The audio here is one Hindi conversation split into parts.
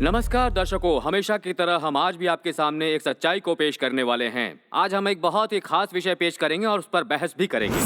नमस्कार दर्शकों, हमेशा की तरह हम आज भी आपके सामने एक सच्चाई को पेश करने वाले हैं। आज हम एक बहुत ही खास विषय पेश करेंगे और उस पर बहस भी करेंगे।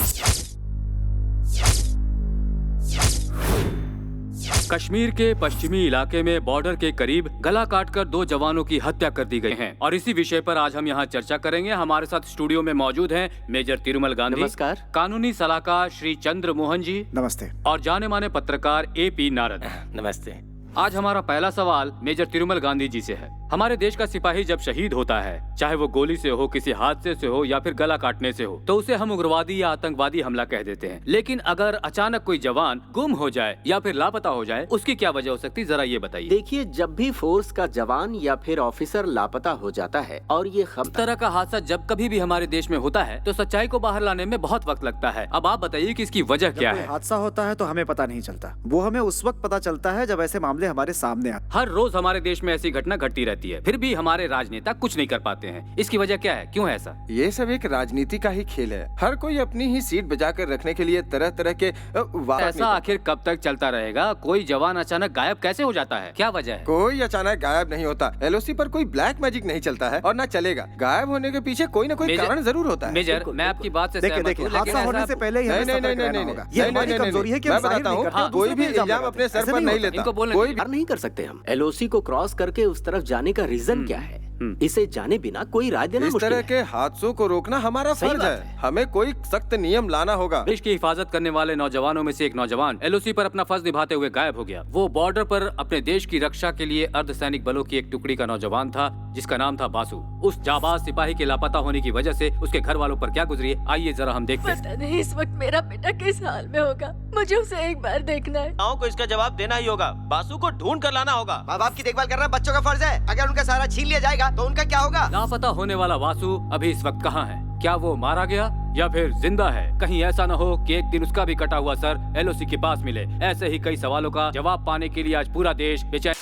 कश्मीर के पश्चिमी इलाके में बॉर्डर के करीब गला काटकर 2 जवानों की हत्या कर दी गई है और इसी विषय पर आज हम यहाँ चर्चा करेंगे। हमारे साथ स्टूडियो में मौजूद हैं मेजर तिरुमल गांधी, नमस्कार, कानूनी सलाहकार श्री चंद्र मोहन जी, नमस्ते, और जाने माने पत्रकार AP नारद। नमस्ते। आज हमारा पहला सवाल मेजर तिरुमल गांधी जी से है। हमारे देश का सिपाही जब शहीद होता है, चाहे वो गोली से हो, किसी हादसे से हो या फिर गला काटने से हो, तो उसे हम उग्रवादी या आतंकवादी हमला कह देते हैं। लेकिन अगर अचानक कोई जवान गुम हो जाए या फिर लापता हो जाए, उसकी क्या वजह हो सकती है, जरा ये बताइए। देखिए, जब भी फोर्स का जवान या फिर ऑफिसर लापता हो जाता है और ये इस तरह का हादसा जब कभी भी हमारे देश में होता है तो सच्चाई को बाहर लाने में बहुत वक्त लगता है। अब आप बताइए कि इसकी वजह क्या है। हादसा होता है तो हमें पता नहीं चलता, वो हमें उस वक्त पता चलता है जब ऐसे मामले हमारे सामने आते। हर रोज हमारे देश में ऐसी घटना घटती रहती है, फिर भी हमारे राजनेता कुछ नहीं कर पाते हैं। इसकी वजह क्या है, क्यों है ऐसा? ये सब एक राजनीति का ही खेल है। हर कोई अपनी ही सीट बचाकर रखने के लिए तरह तरह के ऐसा आखिर कब तक चलता रहेगा? कोई जवान अचानक गायब कैसे हो जाता है, क्या वजह है? कोई अचानक गायब नहीं होता। LOC पर कोई ब्लैक मैजिक नहीं चलता है और न चलेगा। गायब होने के पीछे कोई न कोई कारण जरूर होता है। मेजर, मैं आपकी बात से सहमत हूं, हादसा होने से पहले ही हमें सतर्क रहना होगा। ये हमारी कमजोरी है कि मैं बताता हूँ, कोई भी इल्जाम अपने सर पर नहीं लेता। कोई नहीं कर सकते हम। LOC को क्रॉस करके उस तरफ जाने का रीजन क्या है? इसे जाने बिना कोई राय देना इस मुश्किल तरह है। के हादसों को रोकना हमारा फर्ज है। हमें कोई सख्त नियम लाना होगा। देश की हिफाजत करने वाले नौजवानों में से एक नौजवान LOC पर अपना फर्ज निभाते हुए गायब हो गया। वो बॉर्डर पर अपने देश की रक्षा के लिए अर्धसैनिक बलों की एक टुकड़ी का नौजवान था, जिसका नाम था बासु। उस जाबाज सिपाही के लापता होने की वजह से उसके घर वालों पर क्या गुजरी है, आइए जरा हम देखते हैं। पता नहीं इस वक्त मेरा बेटा किस हाल में होगा, मुझे उसे एक बार देखना है। गाँव को इसका जवाब देना ही होगा। बासु को ढूंढ कर लाना होगा। माँ बाप की देखभाल करना बच्चों का फर्ज है। अगर उनका सहारा छीन लिया जाएगा तो उनका क्या होगा? लापता होने वाला वासु अभी इस वक्त कहाँ है? क्या वो मारा गया या फिर जिंदा है? कहीं ऐसा न हो कि एक दिन उसका भी कटा हुआ सर LOC के पास मिले। ऐसे ही कई सवालों का जवाब पाने के लिए आज पूरा देश बेचैन।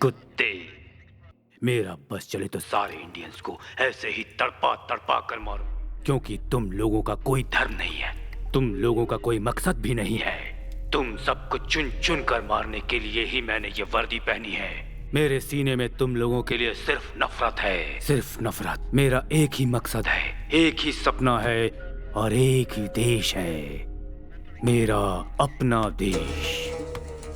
कुत्ते, मेरा बस चले तो सारे इंडियंस को ऐसे ही तड़पा तड़पा कर मारो, क्योंकि तुम लोगों का कोई धर्म नहीं है, तुम लोगों का कोई मकसद भी नहीं है। तुम सबको चुन चुन कर मारने के लिए ही मैंने ये वर्दी पहनी है। मेरे सीने में तुम लोगों के लिए सिर्फ नफरत है, सिर्फ नफरत। मेरा एक ही मकसद है, एक ही सपना है और एक ही देश है, मेरा अपना देश।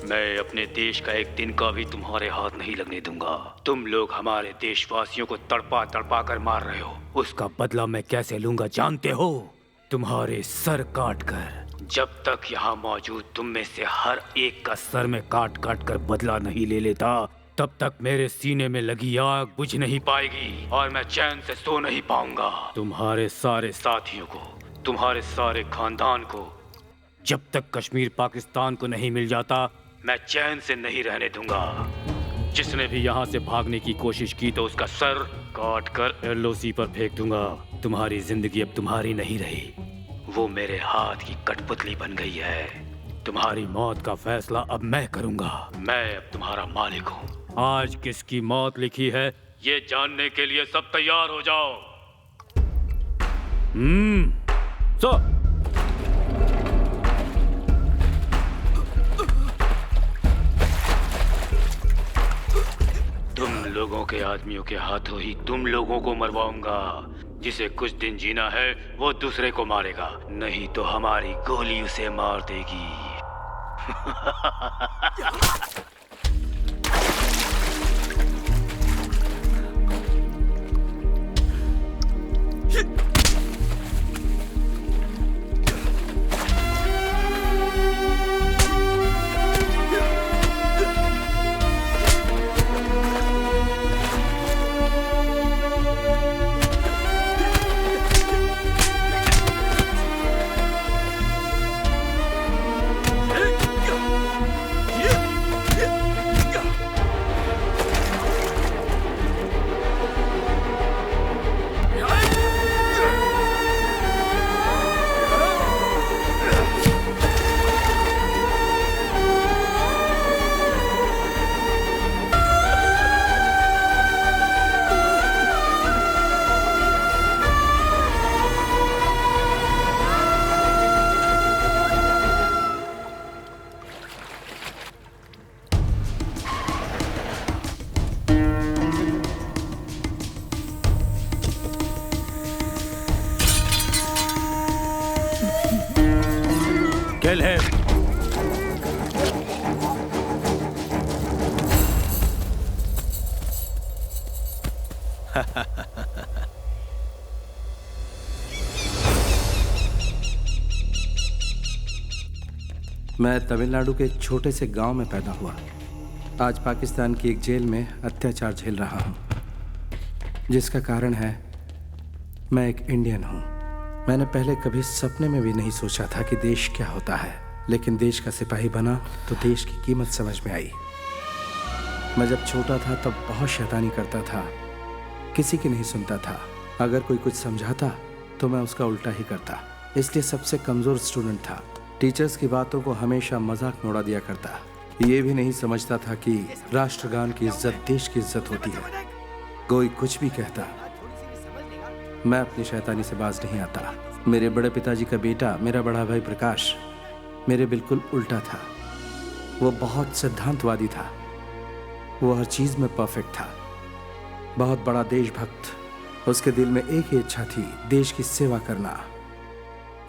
मैं अपने देश का एक दिन का भी तुम्हारे हाथ नहीं लगने दूंगा। तुम लोग हमारे देशवासियों को तड़पा तड़पा कर मार रहे हो, उसका बदला मैं कैसे लूंगा जानते हो? तुम्हारे सर काट कर। जब तक यहाँ मौजूद तुम में से हर एक का सर में काट काट कर बदला नहीं ले लेता, तब तक मेरे सीने में लगी आग बुझ नहीं पाएगी और मैं चैन से सो नहीं पाऊंगा। तुम्हारे सारे साथियों को, तुम्हारे सारे खानदान को जब तक कश्मीर पाकिस्तान को नहीं मिल जाता, मैं चैन से नहीं रहने दूंगा। जिसने भी यहाँ से भागने की कोशिश की तो उसका सर काट कर एलओसी पर फेंक दूंगा। तुम्हारी जिंदगी अब तुम्हारी नहीं रही, वो मेरे हाथ की कठपुतली बन गई है। तुम्हारी मौत का फैसला अब मैं करूंगा। मैं अब तुम्हारा मालिक हूँ। आज किसकी मौत लिखी है ये जानने के लिए सब तैयार हो जाओ। सो तुम लोगों के आदमियों के हाथों ही तुम लोगों को मरवाऊंगा। जिसे कुछ दिन जीना है वो दूसरे को मारेगा, नहीं तो हमारी गोली उसे मार देगी। Kill him! मैं तमिलनाडु के एक छोटे से गांव में पैदा हुआ। आज पाकिस्तान की एक जेल में अत्याचार झेल रहा हूं, जिसका कारण है मैं एक इंडियन हूं। मैंने पहले कभी सपने में भी नहीं सोचा था कि देश क्या होता है, लेकिन देश का सिपाही बना तो देश की कीमत समझ में आई। मैं जब छोटा था तब बहुत शैतानी करता था, किसी की नहीं सुनता था। अगर कोई कुछ समझाता तो मैं उसका उल्टा ही करता, इसलिए सबसे कमज़ोर स्टूडेंट था। टीचर्स की बातों को हमेशा मजाक में उड़ा दिया करता। ये भी नहीं समझता था कि राष्ट्रगान की इज्जत देश की इज्जत होती है। कोई कुछ भी कहता, मैं अपनी शैतानी से बाज नहीं आता। मेरे बड़े पिताजी का बेटा, मेरा बड़ा भाई प्रकाश, मेरे बिल्कुल उल्टा था। वो बहुत सिद्धांतवादी था, वो हर चीज़ में परफेक्ट था। बहुत बड़ा देशभक्त। उसके दिल में एक ही इच्छा थी, देश की सेवा करना।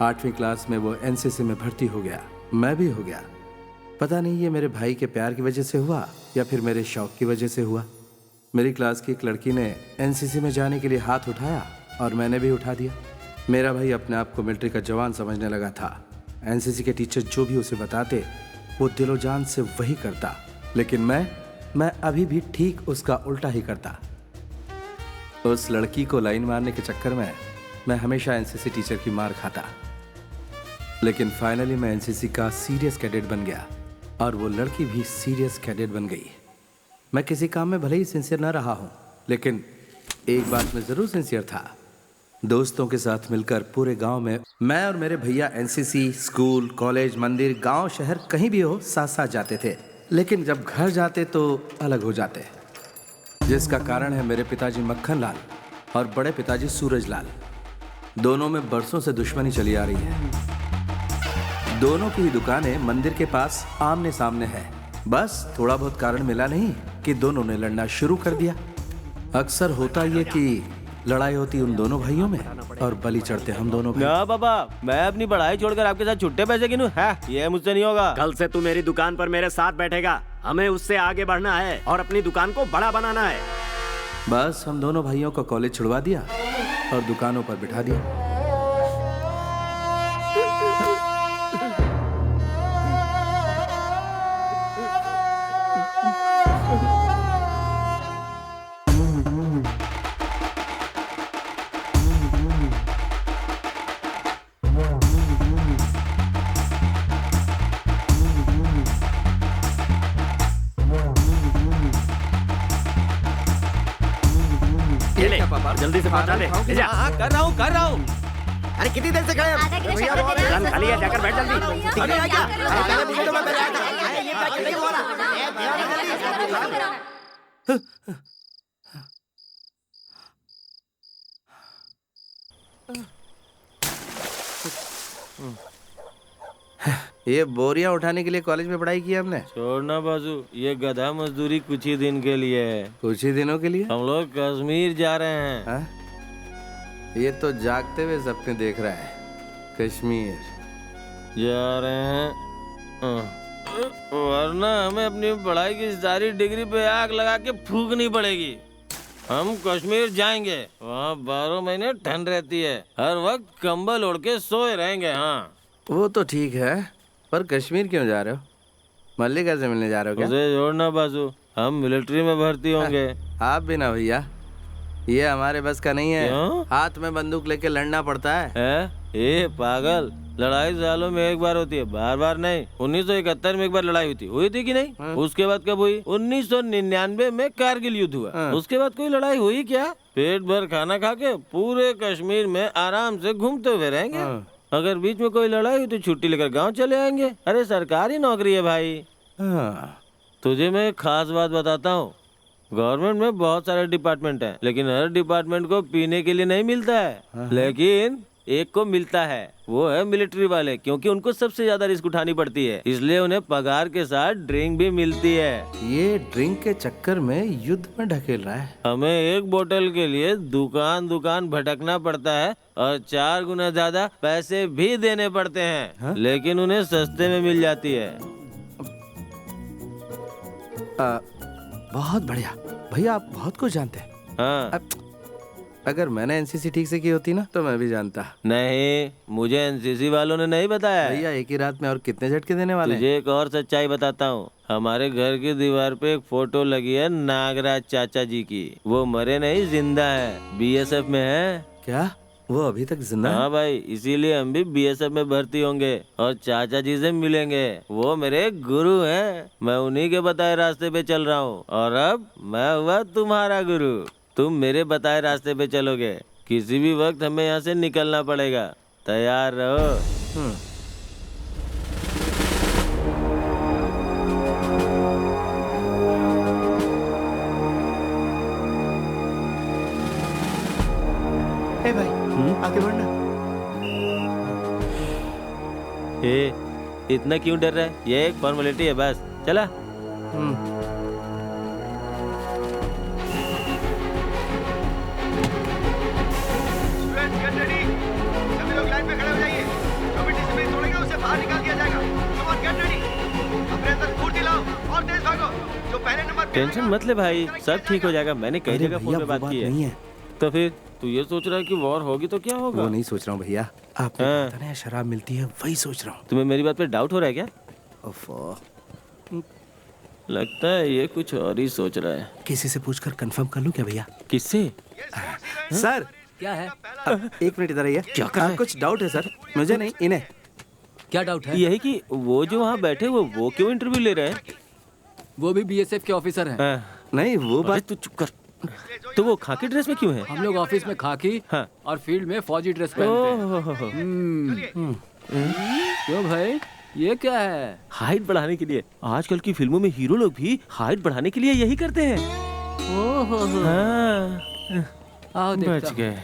8वीं क्लास में वो एनसीसी में भर्ती हो गया, मैं भी हो गया। पता नहीं ये मेरे भाई के प्यार की वजह से हुआ या फिर मेरे शौक की वजह से हुआ। मेरी क्लास की एक लड़की ने एनसीसी में जाने के लिए हाथ उठाया और मैंने भी उठा दिया। मेरा भाई अपने आप को मिलिट्री का जवान समझने लगा था। एनसीसी के टीचर जो भी उसे बताते वो दिलो जान से वही करता, लेकिन मैं अभी भी ठीक उसका उल्टा ही करता। उस लड़की को लाइन मारने के चक्कर में मैं हमेशा एनसीसी टीचर की मार खाता, लेकिन फाइनली मैं एनसीसी का सीरियस कैडेट बन गया और वो लड़की भी सीरियस कैडेट बन गई। मैं किसी काम में भले ही सिंसियर ना रहा हूँ, लेकिन एक बात में ज़रूर सिंसियर था। दोस्तों के साथ मिलकर पूरे गांव में मैं और मेरे भैया एनसीसी, स्कूल, कॉलेज, मंदिर, गांव, शहर कहीं भी हो साथ साथ जाते थे, लेकिन जब घर जाते तो अलग हो जाते, जिसका कारण है मेरे पिताजी मक्खन लाल और बड़े पिताजी सूरज लाल। दोनों में बरसों से दुश्मनी चली आ रही है। दोनों की ही दुकानें मंदिर के पास आमने सामने है। बस थोड़ा बहुत कारण मिला नहीं कि दोनों ने लड़ना शुरू कर दिया। अक्सर होता ये कि लड़ाई होती उन दोनों भाइयों में और बलि चढ़ते हम दोनों भाई। ना पापा, मैं अपनी पढ़ाई छोड़कर आपके साथ छुट्टे पैसे गिनूं? है ये मुझसे नहीं होगा। कल से तू मेरी दुकान पर मेरे साथ बैठेगा। हमें उससे आगे बढ़ना है और अपनी दुकान को बड़ा बनाना है। बस हम दोनों भाइयों को कॉलेज छुड़वा दिया और दुकानों पर बिठा दिया। ये ले, जल्दी से पहुंचा दे। ले जा। हाँ, कर रहा हूँ। अरे कितनी देर से खड़े हैं? दुकान खाली है, जाकर बैठ जल्दी। अरे क्या? पहले मुझे तो मैं पहले आता। ये पैकेट क्यों हो रहा? ये बोरियां उठाने के लिए कॉलेज में पढ़ाई की हमने। छोड़ना बाजू, ये गधा मजदूरी कुछ ही दिन के लिए है। कुछ ही दिनों के लिए हम लोग कश्मीर जा रहे हैं। हाँ? ये तो जागते हुए सपने देख रहा है। कश्मीर जा रहे हैं वरना हमें अपनी पढ़ाई की सारी डिग्री पे आग लगा के फूकनी पड़ेगी। हम कश्मीर जाएंगे, वहाँ 12 महीने ठंड रहती है, हर वक्त कंबल ओढ़ के सोए रहेंगे। हाँ वो तो ठीक है, पर कश्मीर क्यों जा रहे हो? मल्लिका से मिलने जा रहे हो क्या? उसे जोड़ना बाजू, हम मिलिट्री में भर्ती होंगे। आप भी ना भैया, ये हमारे बस का नहीं है। क्यों? हाथ में बंदूक लेके लड़ना पड़ता है। ये पागल, लड़ाई सालों में एक बार होती है, बार बार नहीं। 1971 में एक बार लड़ाई हुई थी कि नहीं? उसके बाद कब हुई? 1999 में कारगिल युद्ध हुआ। उसके बाद कोई लड़ाई हुई क्या? पेट भर खाना खा के पूरे कश्मीर में आराम से घूमते हुए रहेंगे। अगर बीच में कोई लड़ाई हुई तो छुट्टी लेकर गांव चले आएंगे। अरे सरकारी नौकरी है भाई। तुझे मैं एक खास बात बताता हूँ, गवर्नमेंट में बहुत सारे डिपार्टमेंट हैं, लेकिन हर डिपार्टमेंट को पीने के लिए नहीं मिलता है। लेकिन एक को मिलता है, वो है मिलिट्री वाले, क्योंकि उनको सबसे ज्यादा रिस्क उठानी पड़ती है, इसलिए उन्हें पगार के साथ ड्रिंक भी मिलती है। ये ड्रिंक के चक्कर में युद्ध में ढकेल रहा है। हमें एक बोतल के लिए दुकान दुकान भटकना पड़ता है और 4 गुना ज्यादा पैसे भी देने पड़ते हैं। लेकिन उन्हें सस्ते में मिल जाती है। बहुत बढ़िया भैया, आप बहुत कुछ जानते हैं। हाँ अगर मैंने एनसीसी ठीक से की होती ना तो मैं भी जानता। नहीं, मुझे एनसीसी वालों ने नहीं बताया। भैया एक ही रात में और कितने झटके देने वाले हैं? तुझे एक और सच्चाई बताता हूँ। हमारे घर की दीवार पे एक फोटो लगी है नागराज चाचा जी की। वो मरे नहीं, जिंदा है, बीएसएफ में है। क्या वो अभी तक जिंदा है? हाँ भाई, इसीलिए हम भी बीएसएफ में भर्ती होंगे और चाचा जी से मिलेंगे। वो मेरे गुरु हैं, मैं उन्हीं के बताए रास्ते पे चल रहा हूँ और अब मैं हुआ तुम्हारा गुरु। तुम मेरे बताए रास्ते पे चलोगे, किसी भी वक्त हमें यहाँ से निकलना पड़ेगा, तैयार रहो। भाई आगे बढ़ना। इतना क्यों डर रहा है? ये एक फॉर्मेलिटी है बस, चला। सभी लोग लाइन में खड़े हो जाइए। जो भी डिसिप्लिन तोड़ेगा उसे बाहर निकाल दिया जाएगा। Come on, get ready। अपने अंदर फुर्ती लाओ और तेज भागो। जो पहले नंबर पे टेंशन मत ले भाई, सब ठीक हो जाएगा। मैंने कई जगह फोन पे बात की नहीं है। है। तो फिर तू ये सोच रहा है कि वॉर होगी तो क्या होगा? वो नहीं सोच रहा हूँ भैया, आपको पता नहीं शराब मिलती है, वही सोच रहा हूँ। तुम्हें मेरी बात पे डाउट हो रहा है क्या? ओफो, लगता है ये कुछ और ही सोच रहा है। किसी से पूछकर कंफर्म कर लूं क्या भैया? किससे? सर क्या है? एक मिनट इधर आइए। क्या कर रहे हैं? कुछ डाउट है सर, मुझे नहीं इन्हें। क्या डाउट है? यही कि वो जो वहाँ बैठे वो क्यों इंटरव्यू ले रहे हैं? वो भी बीएसएफ के ऑफिसर हैं। नहीं वो बात। तू चुप कर। तो वो खाकी ड्रेस में क्यों है? हम लोग ऑफिस में खाकी और फील्ड में फौजी ड्रेस पहनते हैं। क्यों भाई, ये क्या है? हाइट बढ़ाने के लिए। आजकल की फिल्मों में हीरो लोग भी हाइट बढ़ाने के लिए यही करते हैं। आओ बच गए।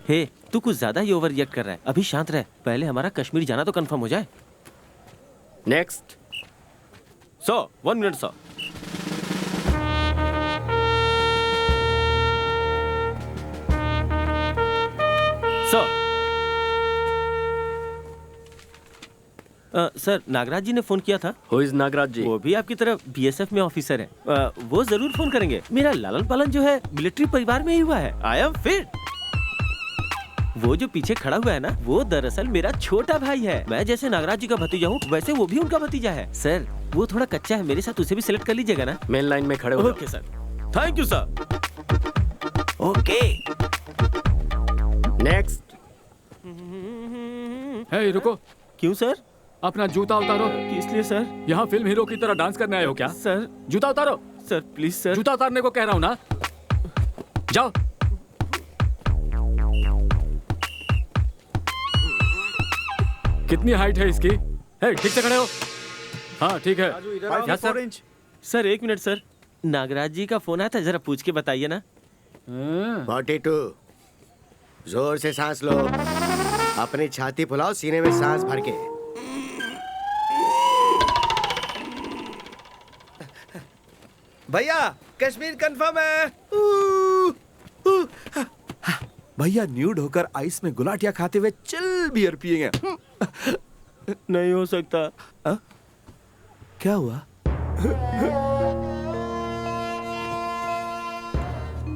हे, तू कुछ ज्यादा ही ओवर रिएक्ट कर रहा है। अभी शांत रह, पहले हमारा कश्मीर जाना तो कंफर्म हो जाए। Next 1 minute 100। Sir. Sir, Nagraj ji ने फोन किया था। Who is Nagraj ji? वो भी आपकी तरह बीएसएफ में ऑफिसर है। वो जरूर फोन करेंगे। मेरा लालन पालन जो है मिलिट्री परिवार में ही हुआ है। I am fit. वो जो पीछे खड़ा हुआ है ना, वो दरअसल मेरा छोटा भाई है। मैं जैसे नागराज जी का भतीजा हूँ, वैसे वो भी उनका भतीजा है। सर, वो थोड़ा कच्चा है मेरे साथ, उसे भी सिलेक्ट कर लीजिएगा ना। मेन लाइन में खड़े हो। Okay sir, thank you sir. Okay next. Hey रुको, क्यों सर? अपना जूता उतारो। किस लिए सर? यहाँ फिल्म हीरो की तरह डांस करने आए हो क्या? सर, जूता उतारो। Sir please sir. जूता उतारने को कह रहा हूँ ना। जाओ। कितनी हाइट है इसकी? हे, ठीक से खड़े हो। हाँ ठीक है। Yes sir. Sir 1 minute sir, Nagraj ji का फोन आया था, जरा पूछ के बताइए ना। 42। जोर से सांस लो, अपनी छाती फुलाओ, सीने में सांस भर के। भैया कश्मीर कंफर्म है। भैया न्यूड होकर आइस में गुलाटियां खाते हुए चिल बियर पिएंगे। नहीं हो सकता। क्या हुआ?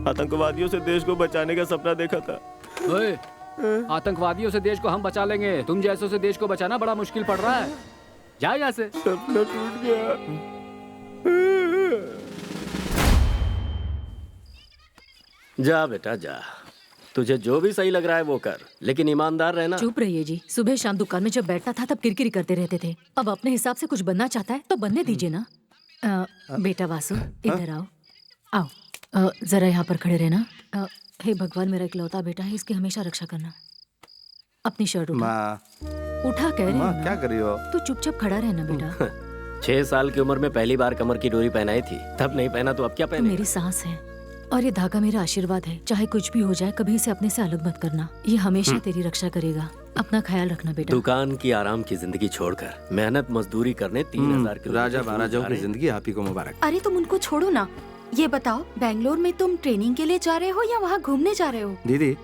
आतंकवादियों से देश को बचाने का सपना देखा था। ओए, आतंकवादियों से देश को हम बचा लेंगे, तुम जैसों से देश को बचाना बड़ा मुश्किल पड़ रहा है। जा यहाँ से। सपना टूट गया। जा बेटा जा, तुझे जो भी सही लग रहा है वो कर, लेकिन ईमानदार रहना। चुप रहिए जी। सुबह शाम दुकान में जब बैठता था तब किरकिरी करते रहते थे। अब अपने हिसाब से कुछ बनना चाहता है तो बनने दीजिए ना। बेटा वासु, इधर आओ। आओ, जरा यहाँ पर खड़े रहना। हे भगवान, मेरा इकलौता बेटा है, इसकी हमेशा रक्षा करना। अपनी शर्ट उठा। उठा कह रही हूँ ना। क्या कर रही हो? तू चुपचाप खड़ा रहना बेटा। 6 साल की उम्र में पहली बार कमर की डोरी पहनाई थी, तब नहीं पहना तो अब क्या तू पहने? मेरी सांस है और ये धागा मेरा आशीर्वाद है। चाहे कुछ भी हो जाए, कभी इसे अपने से अलग मत करना। ये हमेशा तेरी रक्षा करेगा। अपना ख्याल रखना बेटा। दुकान की आराम की जिंदगी छोड़कर मेहनत मजदूरी करने 3000 किलोमीटर राजा महाराजाओं की जिंदगी आप ही को मुबारक। अरे तुम उनको छोड़ो ना। ये बताओ, बेंगलोर में तुम ट्रेनिंग के लिए जा रहे हो या वहाँ घूमने जा रहे हो? दीदी,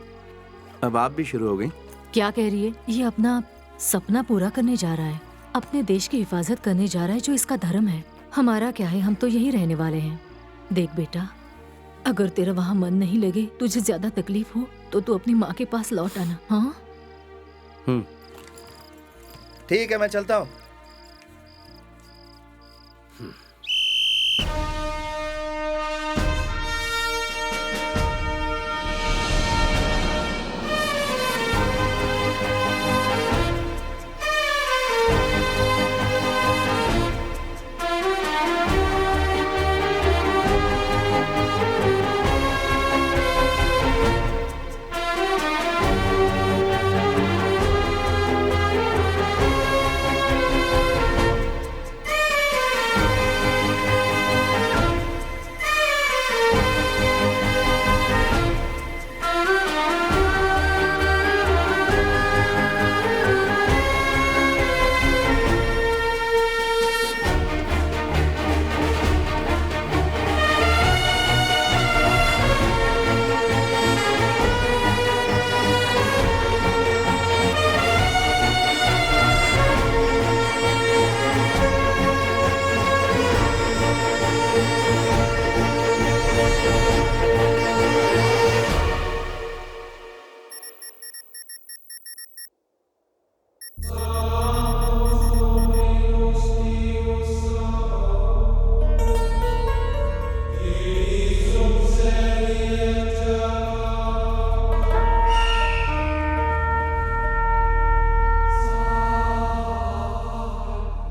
अब आप भी शुरू हो गई। क्या कह रही है? ये अपना सपना पूरा करने जा रहा है, अपने देश की हिफाजत करने जा रहा है, जो इसका धर्म है। हमारा क्या है, हम तो यही रहने वाले हैं। देख बेटा, अगर तेरा वहाँ मन नहीं लगे, तुझे ज्यादा तकलीफ हो, तो तू अपनी माँ के पास लौट आना। हाँ ठीक है, मैं चलता हूँ।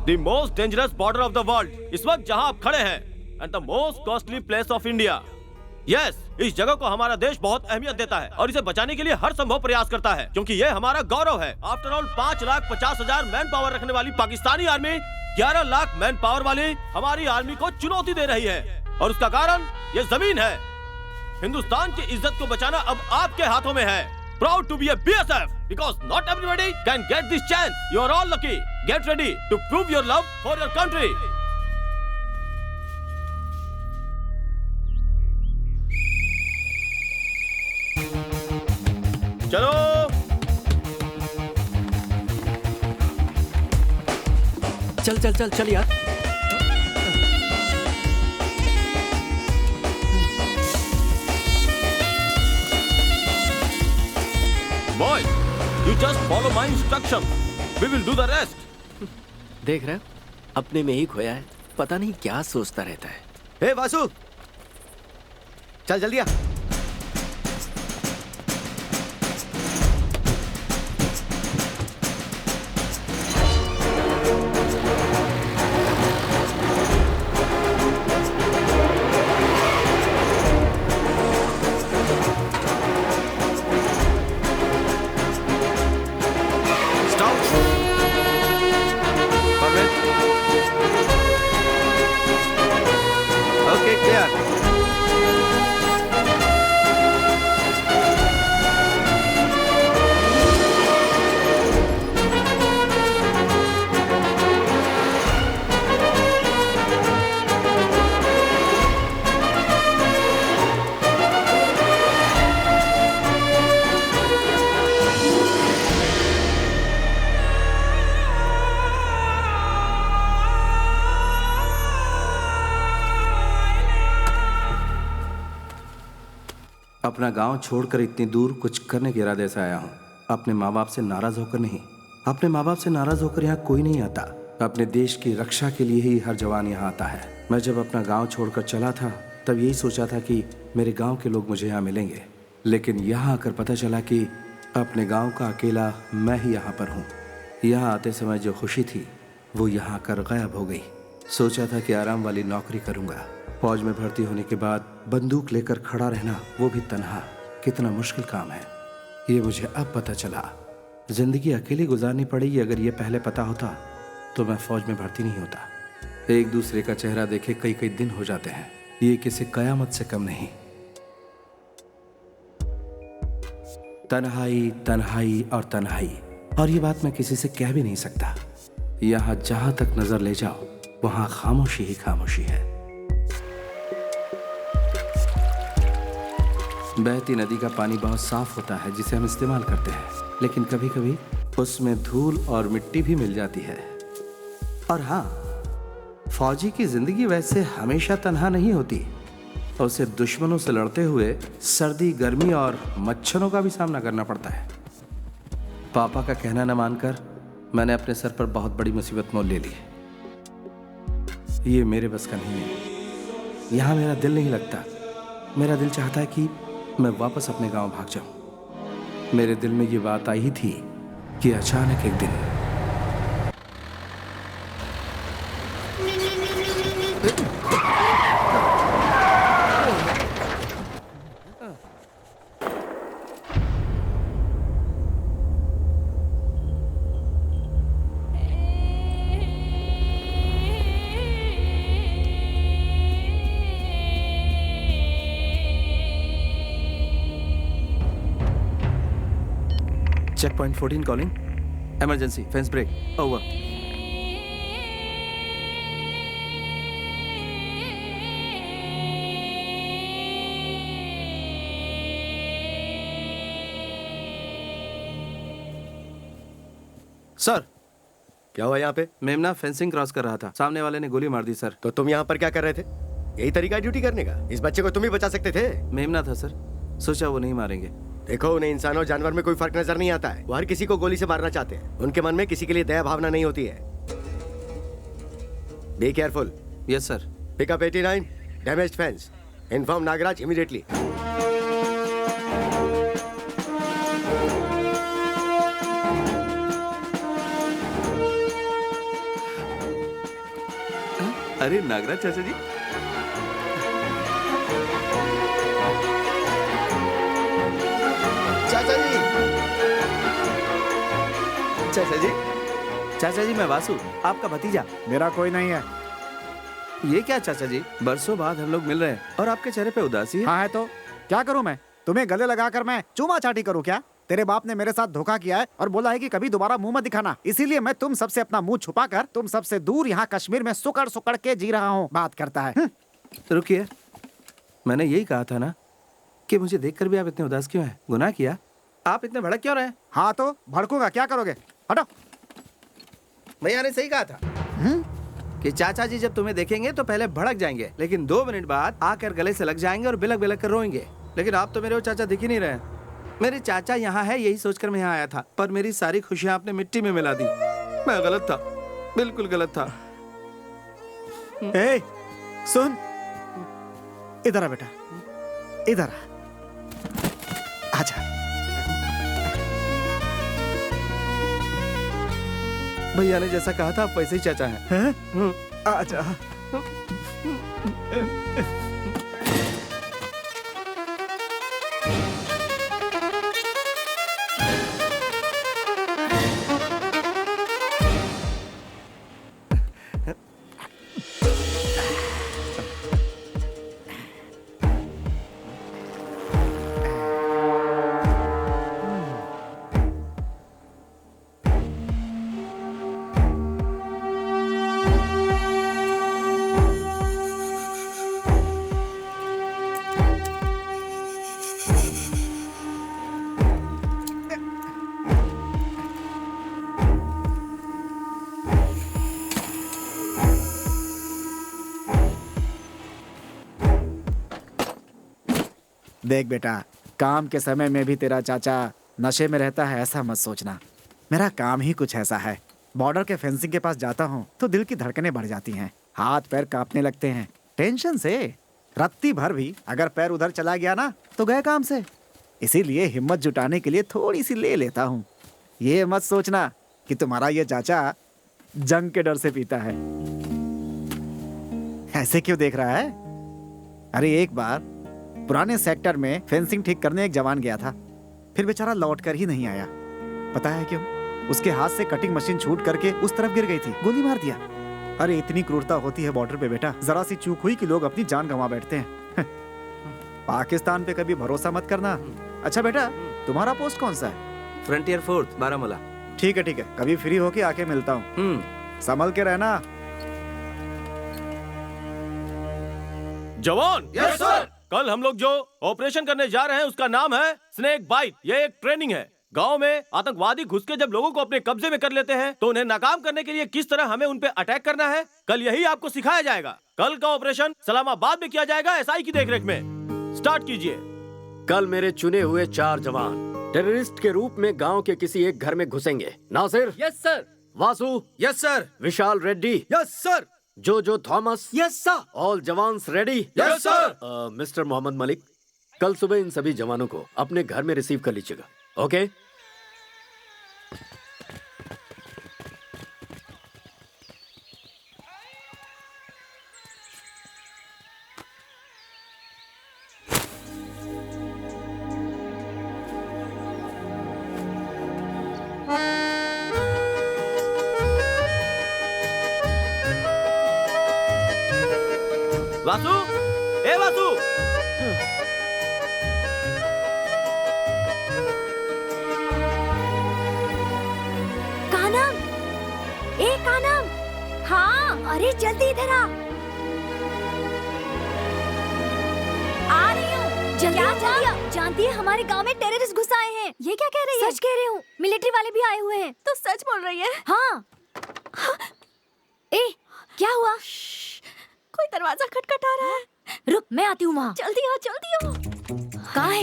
The most dangerous border of the world, इस वक्त जहां आप खड़े हैं, and the most costly place of India. Yes, इस जगह को हमारा देश बहुत अहमियत देता है और इसे बचाने के लिए हर संभव प्रयास करता है, क्योंकि ये हमारा गौरव है। आफ्टर ऑल 5,50,000 मैन पावर रखने वाली Pakistani army 11 lakh man power वाली हमारी आर्मी को चुनौती दे रही है, और उसका कारण ये जमीन है। हिंदुस्तान की इज्जत को बचाना अब आपके हाथों में है। Proud to be a BSF because not everybody can get this chance. You are all lucky. Get ready to prove your love for your country. चलो चल चल चल चल यार। Boy, you just follow my instruction. We will do the rest. देख रहे हो, अपने में ही खोया है, पता नहीं क्या सोचता रहता है। हे वासु, चल जल्दी आ। Okay, clear. अपना गांव छोड़कर इतनी दूर कुछ करने के इरादे से आया हूं। अपने माँ बाप से नाराज होकर नहीं। अपने माँ बाप से नाराज होकर यहाँ कोई नहीं आता। अपने देश की रक्षा के लिए ही हर जवान यहाँ आता है। मैं जब अपना गांव छोड़कर चला था तब यही सोचा था कि मेरे गांव के लोग मुझे यहाँ मिलेंगे, लेकिन यहाँ आकर पता चला कि अपने गांव का अकेला मैं ही यहाँ पर हूँ। यहाँ आते समय जो खुशी थी वो यहाँ आकर गायब हो गई। सोचा था कि आराम वाली नौकरी करूँगा। फौज में भर्ती होने के बाद बंदूक लेकर खड़ा रहना, वो भी तन्हा, कितना मुश्किल काम है ये मुझे अब पता चला। जिंदगी अकेली गुजारनी पड़ेगी। अगर ये पहले पता होता तो मैं फौज में भर्ती नहीं होता। एक दूसरे का चेहरा देखे कई कई दिन हो जाते हैं, ये किसी कयामत से कम नहीं। तन्हाई तन्हाई और तन्हाई, और ये बात मैं किसी से कह भी नहीं सकता। यहाँ जहां तक नजर ले जाओ वहां खामोशी ही खामोशी है। बहती नदी का पानी बहुत साफ होता है जिसे हम इस्तेमाल करते हैं, लेकिन कभी कभी उसमें धूल और मिट्टी भी मिल जाती है। और हाँ, फौजी की जिंदगी वैसे हमेशा तन्हा नहीं होती। उसे दुश्मनों से लड़ते हुए सर्दी, गर्मी और मच्छरों का भी सामना करना पड़ता है। पापा का कहना न मानकर मैंने अपने सर पर बहुत बड़ी मुसीबत मोल ले ली। ये मेरे बस का नहीं है। यहाँ मेरा दिल नहीं लगता। मेरा दिल चाहता है कि मैं वापस अपने गांव भाग जाऊं। मेरे दिल में ये बात आई ही थी कि अचानक एक दिन check point 14 calling, emergency, fence break, over. Sir, क्या हुआ यहाँ पे? मेमना फेंसिंग क्रॉस कर रहा था, सामने वाले ने गोली मार दी सर। तो तुम यहाँ पर क्या कर रहे थे? यही तरीका है ड्यूटी करने का? इस बच्चे को तुम ही बचा सकते थे। मेमना था सर, सोचा वो नहीं मारेंगे। देखो, उन्हें इंसान और जानवर में कोई फर्क नजर नहीं आता है। वो हर किसी को गोली से मारना चाहते हैं। उनके मन में किसी के लिए दया भावना नहीं होती है। Be careful. Yes sir. Pickup 89, damaged fence. Inform Nagraj immediately. अरे नागराज चाचा जी, चाचा जी, चाचा जी, चाचा जी, मैं वासु, आपका भतीजा। मेरा कोई नहीं है। ये क्या चाचा जी, बरसों बाद हम लोग मिल रहे हैं और आपके चेहरे पे उदासी है। हाँ है तो क्या करूं मैं? तुम्हें गले लगाकर मैं चूमा चाटी करूं क्या? तेरे बाप ने मेरे साथ धोखा किया है और बोला है कि कभी दोबारा मुंह मत दिखाना। इसीलिए मैं तुम सबसे अपना मुंह छुपाकर तुम सबसे दूर यहाँ कश्मीर में सुकड़ सुकड़ के जी रहा हूँ। बात करता है। रुकिए, मैंने यही कहा था ना कि मुझे देखकर भी आप इतने उदास क्यों हैं? गुनाह किया? आप इतने भड़क क्यों रहे हैं? हाँ तो भड़कूंगा, क्या करोगे? हटो। भैया ने सही कहा था। कि चाचा जी जब तुम्हें देखेंगे तो पहले भड़क जाएंगे, लेकिन 2 मिनट बाद आकर गले से लग जाएंगे और बिलक बिलक कर रोएंगे। लेकिन आप तो मेरे वो चाचा दिख ही नहीं रहे। मेरे चाचा यहाँ है यही सोचकर मैं यहाँ आया था, पर मेरी सारी खुशियाँ आपने मिट्टी में मिला दी। मैं गलत था, बिल्कुल गलत था। ए, सुन, इधर आ बेटा, इधर आ, आजा। भैया ने जैसा कहा था आप वैसे ही चाचा हैं। आजा। देख बेटा, काम के समय में भी तेरा चाचा नशे में रहता है ऐसा मत सोचना। मेरा काम ही कुछ ऐसा है। बॉर्डर के फेंसिंग के पास जाता हूँ तो दिल की धड़कनें बढ़ जाती हैं, हाथ पैर कांपने लगते हैं टेंशन से। रत्ती भर भी अगर पैर उधर चला गया ना तो गए काम से। इसीलिए हिम्मत जुटाने के लिए थोड़ी सी ले लेता हूँ। ये मत सोचना कि तुम्हारा ये चाचा जंग के डर से पीता है। ऐसे क्यों देख रहा है? अरे एक बार पुराने सेक्टर में फेंसिंग ठीक करने एक जवान गया था, फिर बेचारा लौट कर ही नहीं आया। पता है क्यों? उसके हाथ से कटिंग मशीन छूट करके उस तरफ गिर गई थी, गोली मार दिया। अरे इतनी क्रूरता होती है बॉर्डर पे बेटा, जरा सी चूक हुई कि लोग अपनी जान गंवा बैठते हैं। पाकिस्तान पे कभी भरोसा मत करना। अच्छा बेटा, तुम्हारा पोस्ट कौन सा है? Frontier force, Baramulla. ठीक है, कभी फ्री होके आके मिलता हूँ। संभल के रहना। जवान। Yes sir. कल हम लोग जो ऑपरेशन करने जा रहे हैं उसका नाम है स्नेक बाइट। ये एक ट्रेनिंग है। गांव में आतंकवादी घुस के जब लोगों को अपने कब्जे में कर लेते हैं तो उन्हें नाकाम करने के लिए किस तरह हमें उन पे अटैक करना है, कल यही आपको सिखाया जाएगा। कल का ऑपरेशन सलामाबाद में किया जाएगा, एसआई की देखरेख में। स्टार्ट कीजिए। कल मेरे चुने हुए 4 जवान टेररिस्ट के रूप में गांव के किसी एक घर में घुसेंगे। Nasir. Yes sir. Vasu. Yes sir. Vishal Reddy. Yes sir. Joe Thomas. Yes sir. All जवान्स ready. Yes sir. Mister Mohammad Malik, कल सुबह इन सभी जवानों को अपने घर में रिसीव कर लीजिएगा। ओके? वासु, ए वासु। कानम, ए कानम, हाँ, अरे जल्दी इधर आ रही हूँ। जल्दी। जानती है हमारे गांव में टेररिस्ट घुस आए हैं। ये क्या कह रही है? सच कह रही हूँ, मिलिट्री वाले भी आए हुए हैं। तो सच बोल रही है? हाँ। ए, क्या हुआ? कोई दरवाजा खटखटा रहा है। रुक, मैं आती हूँ वहाँ। जल्दी आओ, जल्दी आओ।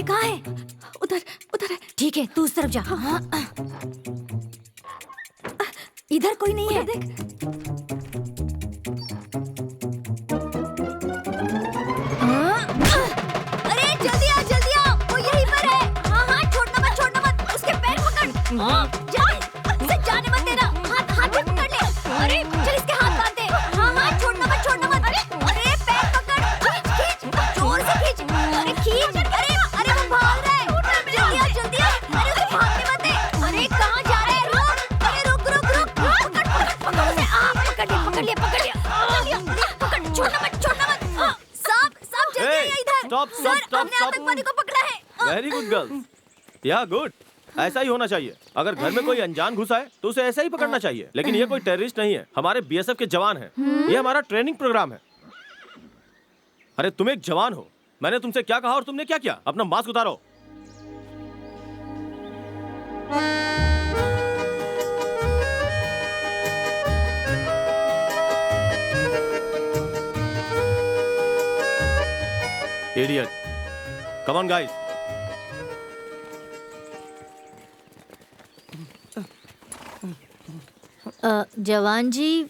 कहाँ है? उधर, उधर है। ठीक है, तू उस तरफ जा। हाँ। इधर कोई नहीं है। देख। अरे जल्दी आओ, वो यहीं पर है। हाँ, छोड़ना मत, उसके पैर पकड़। जाने मत देना। हाथ पे पकड़ ले। अरे चल, इसके हाथ बांध दे। हाँ, छोड़ना मत। अरे पैर पकड़, खींच, जोर से खींच। अरे खींच। अरे वो भाग रहा है। जल्दी आ। अरे उसे भागने मत दे। अरे कहाँ जा रहा है? रुक। अरे रुक। पकड़ उसे। पकड़ लिया। पकड़, छोड़ना मत। साहब जल्दी आइए इधर। स्टॉप। हमने आतंकवादी को पकड़ा है। Very good girls. या गुड, ऐसा ही होना चाहिए। अगर घर में कोई अनजान घुसा है तो उसे ऐसा ही पकड़ना चाहिए। लेकिन ये कोई टेररिस्ट नहीं है, हमारे बीएसएफ के जवान हैं। ये हमारा ट्रेनिंग प्रोग्राम है। अरे तुम एक जवान हो, मैंने तुमसे क्या कहा और तुमने क्या किया? अपना मास्क उतारो। Come on guys. जवान जी।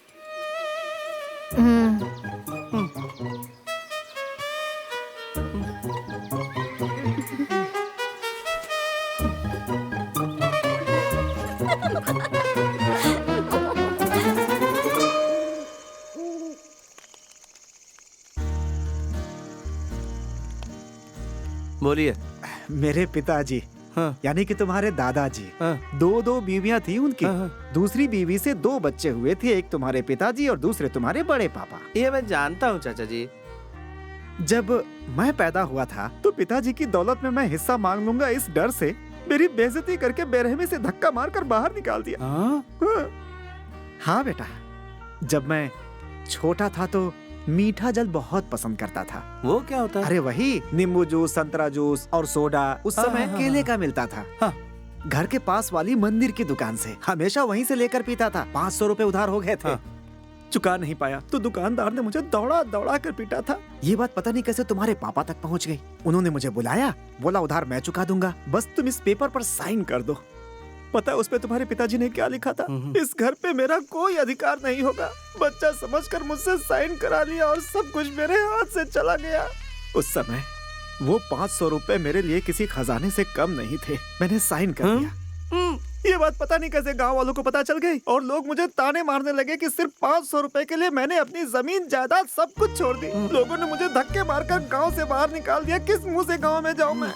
बोलिए। मेरे पिताजी, हाँ। यानी कि तुम्हारे दादाजी, हाँ। दो बीवियां थी उनकी। हाँ। दूसरी बीवी से 2 बच्चे हुए थे, एक तुम्हारे पिताजी और दूसरे तुम्हारे बड़े पापा। ये मैं जानता हूँ चाचा जी। जब मैं पैदा हुआ था तो पिताजी की दौलत में मैं हिस्सा मांग लूंगा, इस डर से मेरी बेइज्जती करके बेरहमी से धक्का मारकर बाहर निकाल दिया। हाँ बेटा, जब मैं छोटा था तो मीठा जल बहुत पसंद करता था। वो क्या होता है? अरे वही नींबू जूस, संतरा जूस और सोडा। उस समय केले का मिलता था। हाँ। घर के पास वाली मंदिर की दुकान से हमेशा वहीं से लेकर पीता था। 500 रुपए उधार हो गए थे। हाँ। चुका नहीं पाया तो दुकानदार ने मुझे दौड़ा दौड़ा कर पीटा था। ये बात पता नहीं कैसे तुम्हारे पापा तक पहुंच गई। उन्होंने मुझे बुलाया, बोला उधार मैं चुका दूंगा, बस तुम इस पेपर पर साइन कर दो। पता है उस पे तुम्हारे पिताजी ने क्या लिखा था? इस घर पे मेरा कोई अधिकार नहीं होगा। बच्चा समझकर मुझसे साइन करा लिया और सब कुछ मेरे हाथ से चला गया। उस समय वो 500 रुपए मेरे लिए किसी खजाने से कम नहीं थे। मैंने साइन कर दिया। ये बात पता नहीं कैसे गांव वालों को पता चल गई और लोग मुझे ताने मारने लगे कि सिर्फ 500 रुपए के लिए मैंने अपनी जमीन जायदाद सब कुछ छोड़ दी। लोगों ने मुझे धक्के मारकर गांव से बाहर निकाल दिया। किस मुंह से गांव में जाऊं मैं?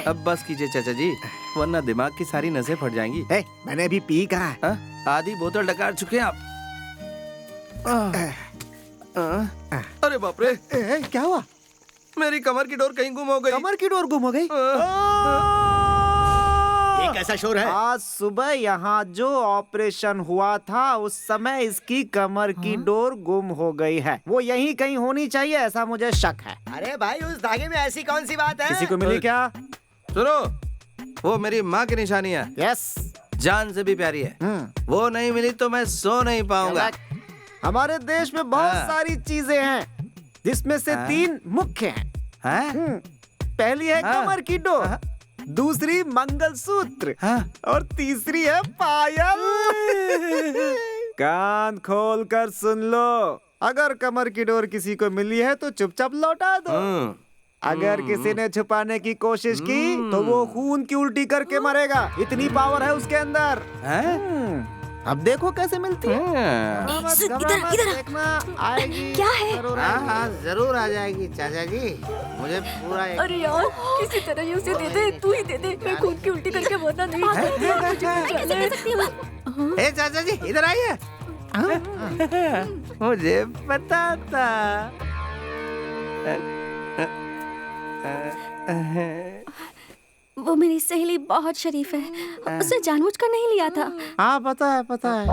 अब बस कीजिए चाचा जी, वरना दिमाग की सारी नसें फट जाएंगी। मैंने अभी पी कहा है। आधी बोतल डकार चुके हैं आप। अरे बाप रे, क्या हुआ? मेरी कमर की डोर कहीं गुम हो गई। कमर की डोर गुम हो गई? ये कैसा शोर है? आज सुबह यहाँ जो ऑपरेशन हुआ था उस समय इसकी कमर की डोर गुम हो गई है। वो यहीं कहीं होनी चाहिए, ऐसा मुझे शक है। अरे भाई, उस धागे में ऐसी कौन सी बात है? किसी को मिली क्या? सुनो, वो मेरी माँ की निशानी है। यस, जान से भी प्यारी है। वो नहीं मिली तो मैं सो नहीं पाऊंगा। हमारे देश में बहुत सारी चीजें हैं जिसमें से 3 मुख्य हैं। पहली है कमर की डोर, दूसरी मंगलसूत्र और तीसरी है पायल। कान खोल कर सुन लो, अगर कमर की डोर किसी को मिली है तो चुपचाप लौटा दो। अगर किसी ने छुपाने की कोशिश की तो वो खून की उल्टी करके मरेगा। इतनी पावर है उसके अंदर। अब देखो कैसे मिलती है। इधर आएगी। क्या है? हाँ, जरूर आ जाएगी चाचा जी। मुझे पूरा अरे यार, किसी तरह ये उसे दे दे, तू ही दे दे। मैं खून की उल्टी करके मरना नहीं चाहती। ए चाचा जी, इधर आइए। मुझे पता था। वो मेरी सहेली बहुत शरीफ है, उसे जानबूझकर नहीं लिया था। हाँ पता है, पता है।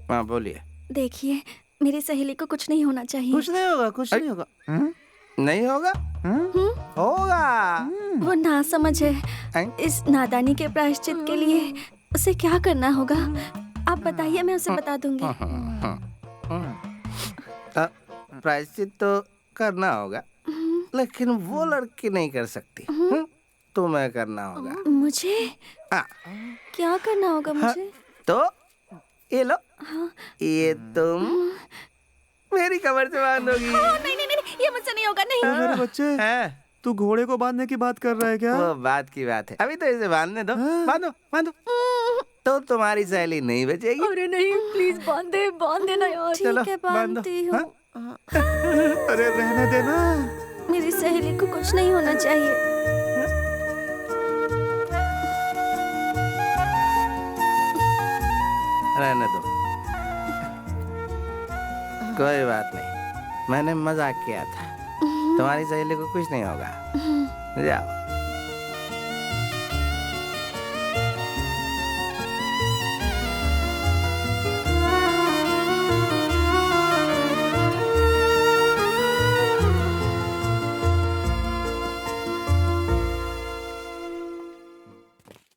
हाँ बोलिए। देखिए, मेरी सहेली को कुछ नहीं होना चाहिए। कुछ नहीं होगा, कुछ नहीं होगा। नहीं होगा? होगा। वो नासमझ है। इस नादानी के प्रायश्चित के लिए उसे क्या करना होगा? आप बताइए, मैं उसे बता दूंगी। प्रायश्चित तो करना होगा, लेकिन वो लड़की नहीं कर सकती। तुम्हें करना होगा। मुझे? क्या करना होगा मुझे? तो ये लो, ये तुम मेरी कमर से बांधोगी। नहीं नहीं नहीं, ये मुझसे नहीं होगा। नहीं। मेरे बच्चे, तू घोड़े को बांधने की बात कर रहा है क्या? वो बात की बात है, अभी तो इसे बांधने दो। बांधो बांधो, तो तुम्हारी सहेली नहीं बचेगी। अरे नहीं, प्लीज बांध देना यार। ठीक है, बांधती हूँ। अरे रहने देना। मेरी सहेली को कुछ नहीं होना चाहिए। रहने दो, कोई बात नहीं, मैंने मजाक किया था। तुम्हारी सहेली को कुछ नहीं होगा। जाओ।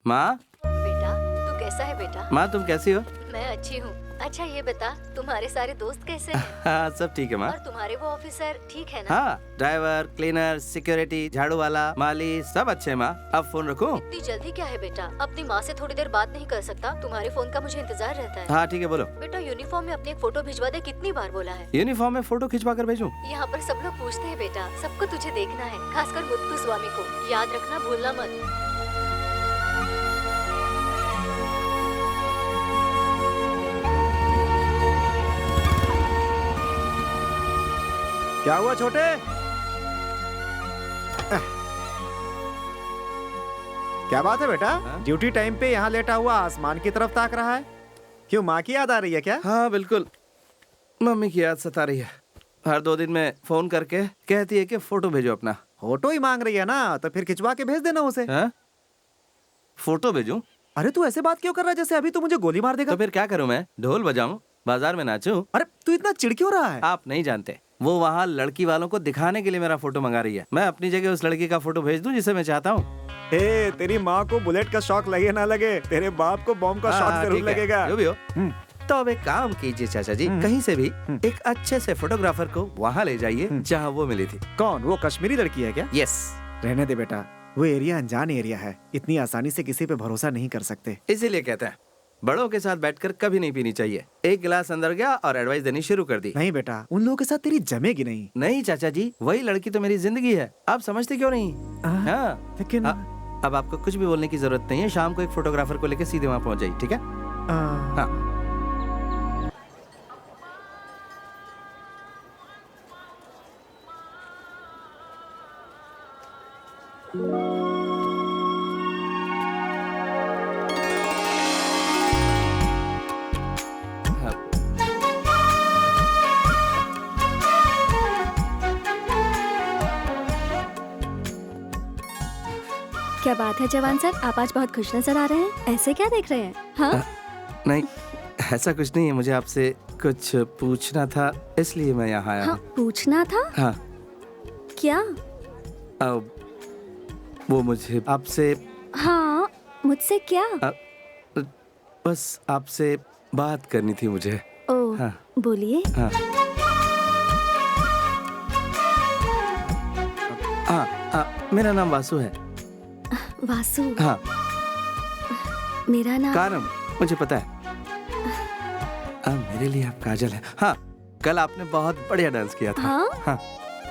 माँ। बेटा, तू कैसा है बेटा? माँ तुम कैसी हो? मैं अच्छी हूँ। अच्छा ये बता, तुम्हारे सारे दोस्त कैसे हैं? हाँ सब ठीक है माँ। और तुम्हारे वो ऑफिसर ठीक है ना? हाँ, ड्राइवर, क्लीनर, सिक्योरिटी, झाड़ू वाला, माली सब अच्छे हैं माँ। अब फोन रखूं? इतनी जल्दी क्या है बेटा? अपनी माँ से थोड़ी देर बात नहीं कर सकता? तुम्हारे फोन का मुझे इंतजार रहता है। हाँ ठीक है, बोलो। बेटा यूनिफॉर्म में अपनी एक फोटो भिजवा दे, कितनी बार बोला है? यूनिफॉर्म में फोटो खिंचवा कर भेजूं? यहाँ पर सब लोग पूछते हैं बेटा, सबको तुझे देखना है, खासकर मुत्तु स्वामी को। याद रखना, भूलना मत। क्या हुआ छोटे? क्या बात है बेटा? ड्यूटी टाइम पे यहाँ लेटा हुआ आसमान की तरफ ताक रहा है। क्यों, माँ की याद आ रही है क्या? हाँ बिल्कुल, मम्मी की याद सता रही है। हर 2 दिन में फोन करके कहती है कि फोटो भेजो अपना। फोटो ही मांग रही है ना, तो फिर खिंचवा के भेज देना उसे। हाँ? फोटो भेजूं? अरे तू ऐसे बात क्यों कर रहा है जैसे अभी तू मुझे गोली मार देगा? तो फिर क्या करूं मैं? ढोल बजाऊं, बाजार में नाचूं? अरे तू इतना चिढ़ क्यों रहा है? आप नहीं जानते, वो वहाँ लड़की वालों को दिखाने के लिए मेरा फोटो मंगा रही है। मैं अपनी जगह उस लड़की का फोटो भेज दूं जिसे मैं चाहता हूँ। तेरी माँ को बुलेट का शौक लगे ना लगे, तेरे बाप को बॉम्ब का शौक जरूर लगेगा। जो भी हो, तो अब एक काम कीजिए चाचा जी, कहीं से भी एक अच्छे से फोटोग्राफर को वहाँ ले जाइए जहाँ वो मिली थी। कौन? वो कश्मीरी लड़की है क्या? यस। रहने दे बेटा, वो एरिया अनजान एरिया है, इतनी आसानी से किसी पे भरोसा नहीं कर सकते। इसीलिए कहते हैं बड़ों के साथ बैठकर कभी नहीं पीनी चाहिए। एक गिलास अंदर गया और एडवाइस देनी शुरू कर दी। नहीं बेटा, उन लोगों के साथ तेरी जमेगी नहीं। नहीं चाचा जी, वही लड़की तो मेरी जिंदगी है। आप समझते क्यों नहीं? हाँ, लेकिन अब आपको कुछ भी बोलने की जरूरत नहीं है। शाम को एक फोटोग्राफर को लेकर सीधे वहाँ पहुँच जाइए, ठीक है? हाँ। क्या बात है जवान सर, आप आज बहुत खुश नजर आ रहे हैं। ऐसे क्या देख रहे हैं? हाँ? नहीं, ऐसा कुछ नहीं है। मुझे आपसे कुछ पूछना था, इसलिए मैं यहाँ आया हाँ, हूँ। पूछना था? हाँ। क्या? वो मुझे आपसे। हाँ, मुझसे क्या? बस आपसे बात करनी थी मुझे। ओह, हाँ। बोलिए। हाँ। मेरा नाम वासु है। वासु? हाँ। मेरा नाम कारम, मुझे पता है। मेरे लिए आप काजल है। हाँ, कल आपने बहुत बढ़िया डांस किया था। हाँ? हाँ,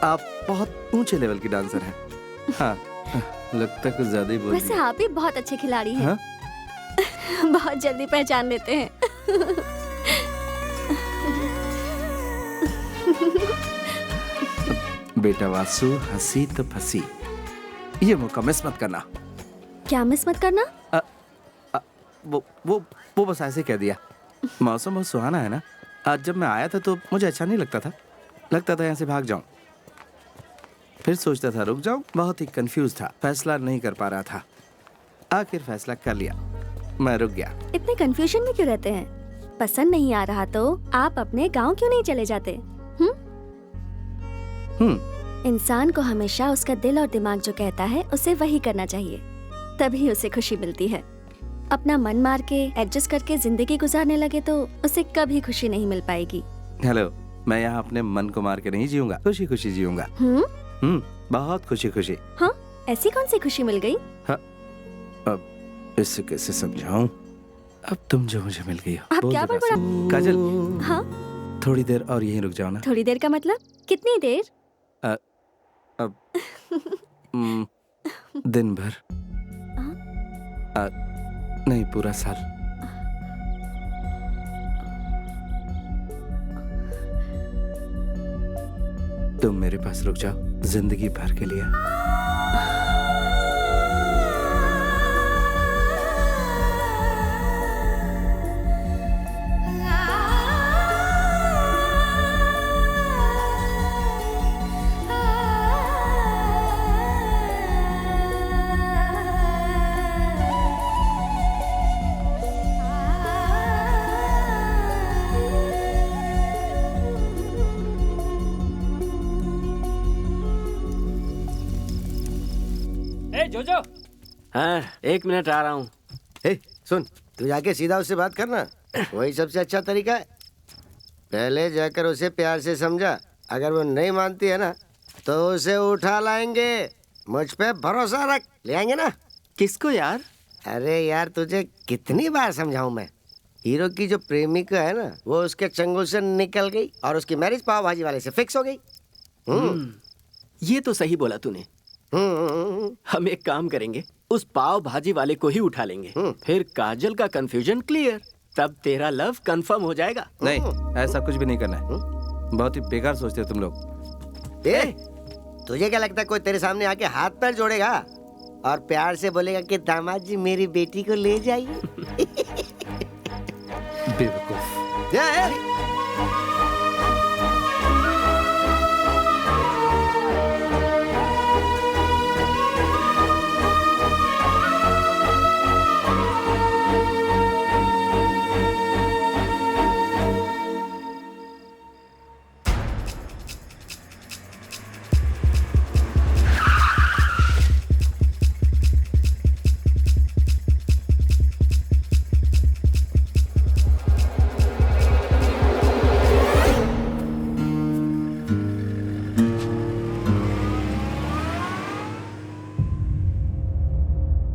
आप बहुत ऊंचे लेवल की डांसर हैं। हाँ, लगता है कुछ ज्यादा ही बोल वैसे आप भी बहुत अच्छे खिलाड़ी हैं। हाँ? बहुत जल्दी पहचान लेते हैं। बेटा वासु, हंसी तो फंसी। ये मौका मिस मत करना। क्या मिस मत करना? वो बस ऐसे कह दिया। मौसम बहुत सुहाना है ना। आज जब मैं आया था तो मुझे अच्छा नहीं लगता था यहाँ से भाग जाऊं। फिर सोचता था रुक जाऊं। बहुत ही कंफ्यूज था, फैसला नहीं कर पा रहा था। आखिर फैसला कर लिया, मैं रुक गया। इतने कंफ्यूजन में क्यों रहते हैं? पसंद नहीं आ रहा तो आप अपने गांव क्यों नहीं चले जाते? इंसान को हमेशा उसका दिल और दिमाग जो कहता है उसे वही करना चाहिए, तभी उसे खुशी मिलती है। अपना मन मार के एडजस्ट करके जिंदगी गुजारने लगे तो उसे कभी खुशी नहीं मिल पाएगी। हेलो, मैं यहाँ अपने मन को मार के नहीं जीऊंगा, खुशी खुशी जीऊंगा। बहुत खुशी खुशी। हाँ, ऐसी कौन सी खुशी मिल गई? हाँ, अब इससे कैसे समझाऊं? अब तुम जो मुझे मिल गई हो। आप क्या बड़बड़ा? काजल। हाँ? थोड़ी देर और यहीं रुक जाओ ना। थोड़ी देर का मतलब? कितनी देर? अब दिन भर। नहीं, पूरा साल। तुम मेरे पास रुक जाओ जिंदगी भर के लिए। हाँ, 1 मिनट आ रहा हूँ। सुन, तू जाके सीधा उससे बात करना। वही सबसे अच्छा तरीका है। पहले जाकर उसे प्यार से समझा, अगर वो नहीं मानती है ना तो उसे उठा लाएंगे। मुझ पे भरोसा रख, ले आएंगे ना। किसको यार? अरे यार तुझे कितनी बार समझाऊं मैं। हीरो की जो प्रेमिका है ना वो उसके चंगुल से निकल गई और उसकी मैरिज पाव भाजी वाले से फिक्स हो गई। ये तो सही बोला तूने। हम एक काम करेंगे, उस पाव भाजी वाले को ही उठा लेंगे। फिर काजल का कंफ्यूजन क्लियर, तब तेरा लव कंफर्म हो जाएगा। नहीं, ऐसा कुछ भी नहीं करना है। बहुत ही बेकार सोचते हो तुम लोग। तुझे क्या लगता है कोई तेरे सामने आके हाथ पैर जोड़ेगा और प्यार से बोलेगा कि दामाद जी मेरी बेटी को ले जाइए? बेवकूफ।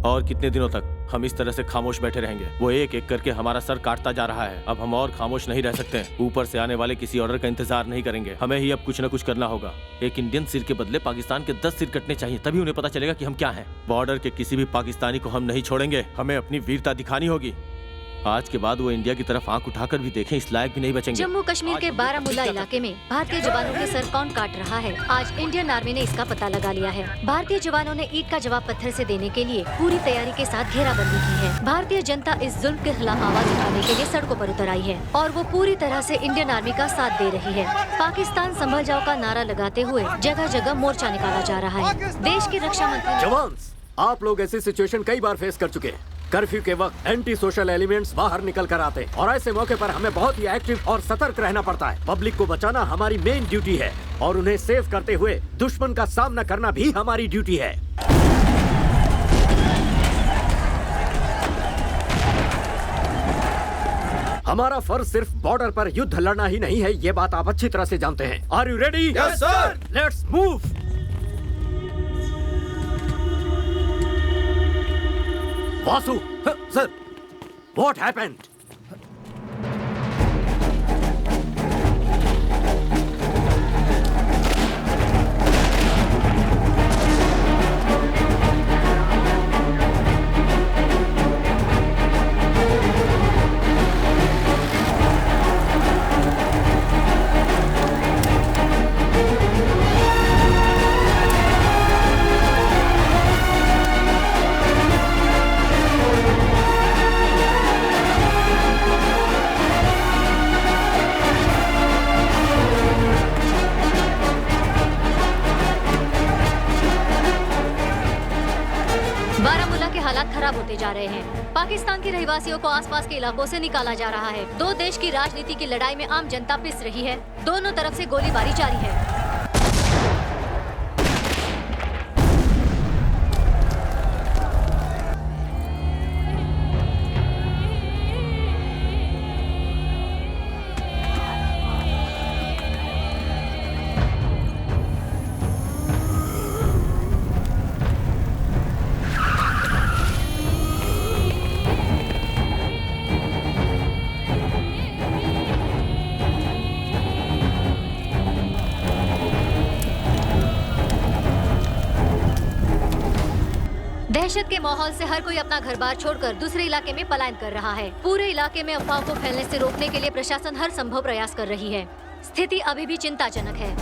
और कितने दिनों तक हम इस तरह से खामोश बैठे रहेंगे? वो एक एक करके हमारा सर काटता जा रहा है। अब हम और खामोश नहीं रह सकते। ऊपर से आने वाले किसी ऑर्डर का इंतजार नहीं करेंगे। हमें ही अब कुछ न कुछ करना होगा। एक इंडियन सिर के बदले पाकिस्तान के 10 सिर कटने चाहिए, तभी उन्हें पता चलेगा कि हम क्या हैं। बॉर्डर के किसी भी पाकिस्तानी को हम नहीं छोड़ेंगे। हमें अपनी वीरता दिखानी होगी। आज के बाद वो इंडिया की तरफ आंख उठाकर भी देखें, इस लायक भी नहीं बचेंगे। जम्मू कश्मीर के बारामूला इलाके में भारतीय जवानों के सर कौन काट रहा है, आज इंडियन आर्मी ने इसका पता लगा लिया है। भारतीय जवानों ने ईंट का जवाब पत्थर से देने के लिए पूरी तैयारी के साथ घेराबंदी की है। भारतीय जनता इस जुल्म के खिलाफ आवाज उठाने के लिए सड़कों पर उतर आई है और वो पूरी तरह से इंडियन आर्मी का साथ दे रही है। पाकिस्तान संभल जाओ का नारा लगाते हुए जगह जगह मोर्चा निकाला जा रहा है। देश के रक्षा मंत्री जवान, आप लोग ऐसी सिचुएशन कई बार फेस कर चुके हैं। कर्फ्यू के वक्त एंटी सोशल एलिमेंट्स बाहर निकल कर आते हैं और ऐसे मौके पर हमें बहुत ही एक्टिव और सतर्क रहना पड़ता है। पब्लिक को बचाना हमारी मेन ड्यूटी है और उन्हें सेव करते हुए दुश्मन का सामना करना भी हमारी ड्यूटी है। हमारा फर्ज सिर्फ बॉर्डर पर युद्ध लड़ना ही नहीं है, ये बात आप अच्छी तरह से जानते हैं। Are you ready? Yes sir. Let's move. Vasu, sir, what happened? Baramulla के हालात खराब होते जा रहे हैं। पाकिस्तान के रहवासियों को आसपास के इलाकों से निकाला जा रहा है। दो देश की राजनीति की लड़ाई में आम जनता पिस रही है। दोनों तरफ से गोलीबारी जारी है। दहशत के माहौल से हर कोई अपना घर बार छोड़कर दूसरे इलाके में पलायन कर रहा है। पूरे इलाके में अफवाह को फैलने से रोकने के लिए प्रशासन हर संभव प्रयास कर रही है। स्थिति अभी भी चिंताजनक है।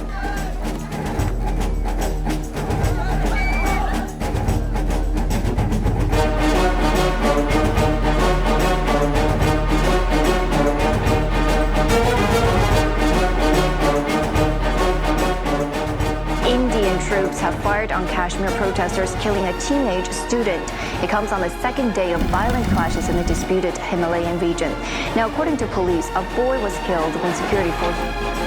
Indian troops have fired on Kashmir protesters, killing a teenage student. It comes on the second day of violent clashes in the disputed Himalayan region. Now, according to police, a boy was killed when security forces...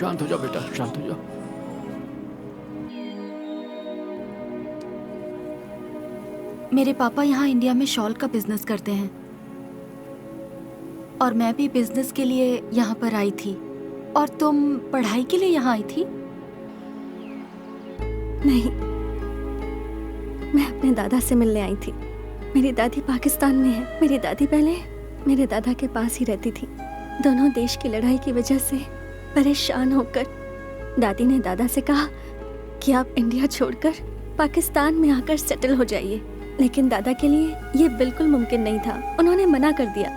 शांत हो जाओ बेटा, शांत हो जाओ। मेरे पापा यहाँ इंडिया में शॉल का बिजनेस करते हैं और मैं भी बिजनेस के लिए यहाँ पर आई थी। और तुम पढ़ाई के लिए यहाँ आई थी? नहीं, मैं अपने दादा से मिलने आई थी। मेरी दादी पाकिस्तान में है। मेरी दादी पहले मेरे दादा के पास ही रहती थी। दोनों देश की लड़ाई की वजह से परेशान होकर दादी ने दादा से कहा कि आप इंडिया छोड़कर पाकिस्तान में आकर सेटल हो जाइए। लेकिन दादा के लिए ये बिल्कुल मुमकिन नहीं था। उन्होंने मना कर दिया।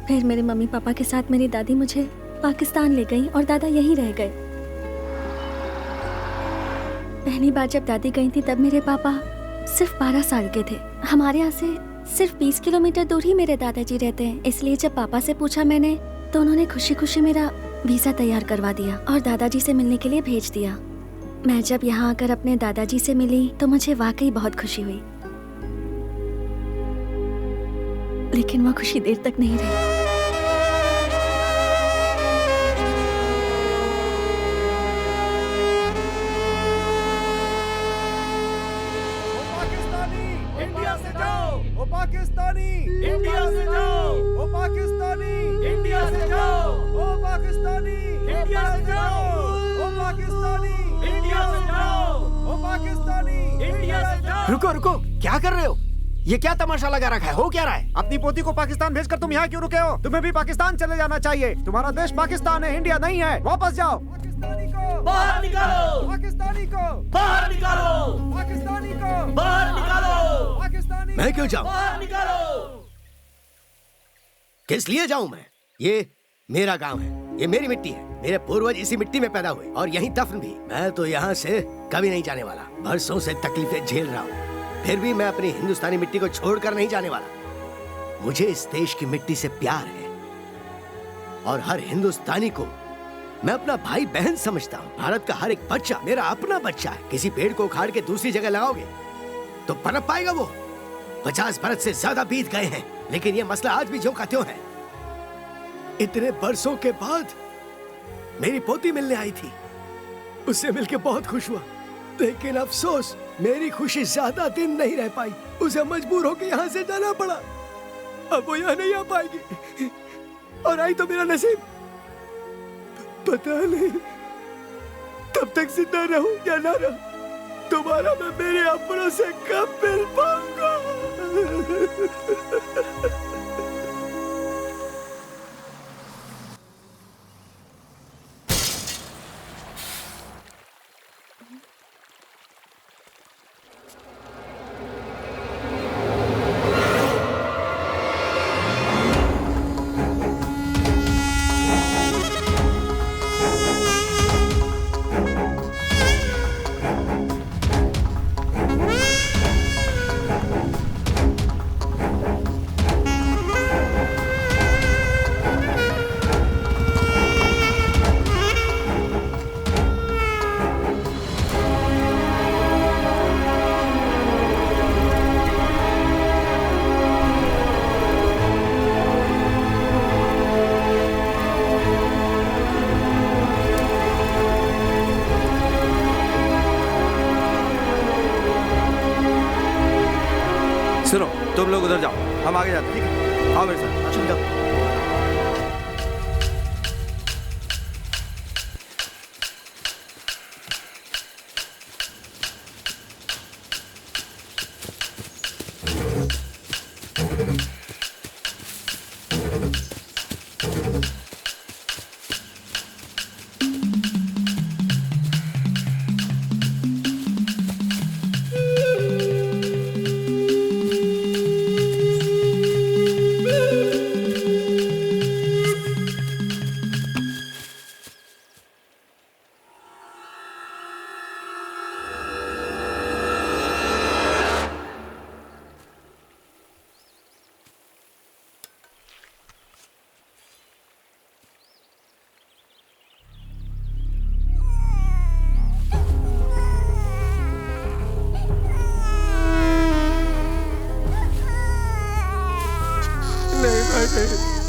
फिर मेरे मम्मी पापा के साथ मेरी दादी मुझे पाकिस्तान ले गई और दादा यहीं रह गए। पहली बार जब दादी गई थी तब मेरे पापा सिर्फ 12 साल के थे। हमारे यहाँ से सिर्फ 20 किलोमीटर दूर ही मेरे दादाजी रहते हैं। इसलिए जब पापा से पूछा मैंने तो उन्होंने खुशी खुशी मेरा वीजा तैयार करवा दिया और दादाजी से मिलने के लिए भेज दिया। मैं जब यहाँ आकर अपने दादाजी से मिली तो मुझे वाकई बहुत खुशी हुई। लेकिन वो खुशी देर तक नहीं रही। इंडिया से जाओ, ओ पाकिस्तानी इंडिया से जाओ, ओ पाकिस्तानी इंडिया से जाओ, ओ पाकिस्तानी इंडिया से जाओ, ओ पाकिस्तानी इंडिया से जाओ, ओ पाकिस्तानी इंडिया से जाओ। रुको रुको, क्या कर रहे हो? ये क्या तमाशा लगा रखा है? हो क्या रहा है? अपनी पोती को पाकिस्तान भेजकर तुम यहाँ क्यों रुके हो? तुम्हें भी पाकिस्तान चले जाना चाहिए। तुम्हारा देश पाकिस्तान है, इंडिया नहीं है। वापस जाओ। पाकिस्तानी को बाहर निकालो, पाकिस्तानी को बाहर निकालो, पाकिस्तानी को बाहर निकालो, पाकिस्तानी। मैं क्यों जाऊं? बाहर निकालो। किस लिए जाऊं मैं? ये मेरा गांव है, ये मेरी मिट्टी है। मेरे पूर्वज इसी मिट्टी में पैदा हुए और यहीं दफन भी। मैं तो यहाँ से कभी नहीं जाने वाला। बरसों से तकलीफें झेल रहा हूँ, फिर भी मैं अपनी हिंदुस्तानी मिट्टी को छोड़कर नहीं जाने वाला। मुझे इस देश की मिट्टी से प्यार है और हर हिंदुस्तानी को मैं अपना भाई बहन समझता हूँ। भारत का हर एक बच्चा मेरा अपना बच्चा है। किसी पेड़ को उखाड़ के दूसरी जगह लगाओगे तो पनप पाएगा वो? 50 बरस से ज्यादा बीत गए हैं, लेकिन ये मसला आज भी ज्यों का त्यों है। इतने बरसों के बाद मेरी पोती मिलने आई थी, उससे मिलके बहुत खुश हुआ। लेकिन अफसोस, मेरी खुशी ज्यादा दिन नहीं रह पाई। उसे मजबूर होकर यहाँ से जाना पड़ा। अब वो यहाँ नहीं आ पाएगी और आई तो मेरा नसीब। पता नहीं तब तक जिंदा रहूं या ना रहूं। दोबारा मैं मेरे अपनों से कब मिल पाऊंगा? सुनो, तुम लोग उधर जाओ, हम आगे जाते हैं। आओ मेरे साथ। चल जाओ।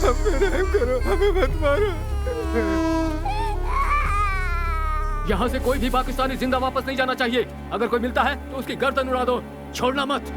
हम पे रहम करो, हमें मत मारो। यहाँ से कोई भी पाकिस्तानी जिंदा वापस नहीं जाना चाहिए। अगर कोई मिलता है तो उसकी गर्दन उड़ा दो, छोड़ना मत।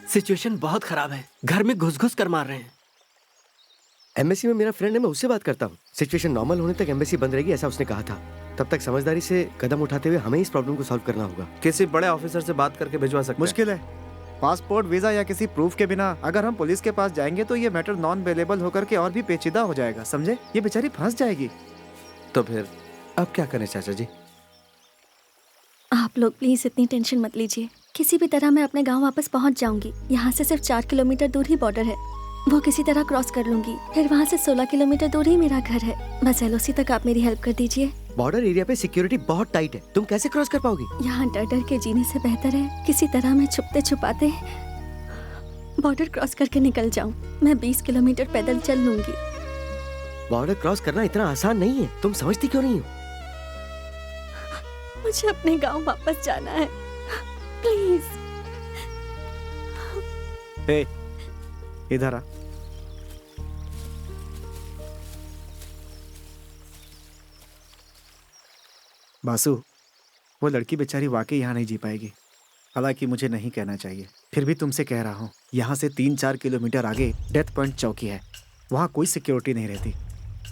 सिचुएशन बहुत खराब है, घर में घुस घुस कर मार रहे हैं। एम्बेसी में मेरा फ्रेंड है, मैं उससे बात करता हूँ। सिचुएशन नॉर्मल होने तक एम्बेसी बंद रहेगी, ऐसा उसने कहा था। तब तक समझदारी से कदम उठाते हुए हमें इस प्रॉब्लम को सॉल्व करना होगा। किसी बड़े ऑफिसर से बात करके भिजवा सकते हैं। मुश्किल है। पासपोर्ट, वीजा या किसी प्रूफ के बिना अगर हम पुलिस के पास जाएंगे तो ये मैटर नॉन अवेलेबल होकर के और भी पेचीदा हो जाएगा, समझे? ये बेचारी फंस जाएगी। तो फिर अब क्या करें चाचा जी? आप लोग प्लीज इतनी टेंशन मत लीजिए। किसी भी तरह मैं अपने गांव वापस पहुंच जाऊंगी। यहाँ से सिर्फ 4 किलोमीटर दूर ही बॉर्डर है, वो किसी तरह क्रॉस कर लूंगी। फिर वहाँ से 16 किलोमीटर दूर ही मेरा घर है। बस एलओसी तक आप मेरी हेल्प कर दीजिए। बॉर्डर एरिया पे सिक्योरिटी बहुत टाइट है, तुम कैसे क्रॉस कर पाओगी? यहाँ डर डर के जीने से बेहतर है किसी तरह मैं छुपते छुपाते बॉर्डर क्रॉस करके निकल जाऊँ। मैं 20 किलोमीटर पैदल चल लूंगी। बॉर्डर क्रॉस करना इतना आसान नहीं है, तुम समझती क्यों नहीं हो? मुझे अपने गांव वापस जाना है, प्लीज। हे, इधर आ। बासु, वो लड़की बेचारी वाकई यहाँ नहीं जी पाएगी। हालांकि मुझे नहीं कहना चाहिए, फिर भी तुमसे कह रहा हूँ। यहाँ से 3-4 किलोमीटर आगे डेथ पॉइंट चौकी है, वहाँ कोई सिक्योरिटी नहीं रहती।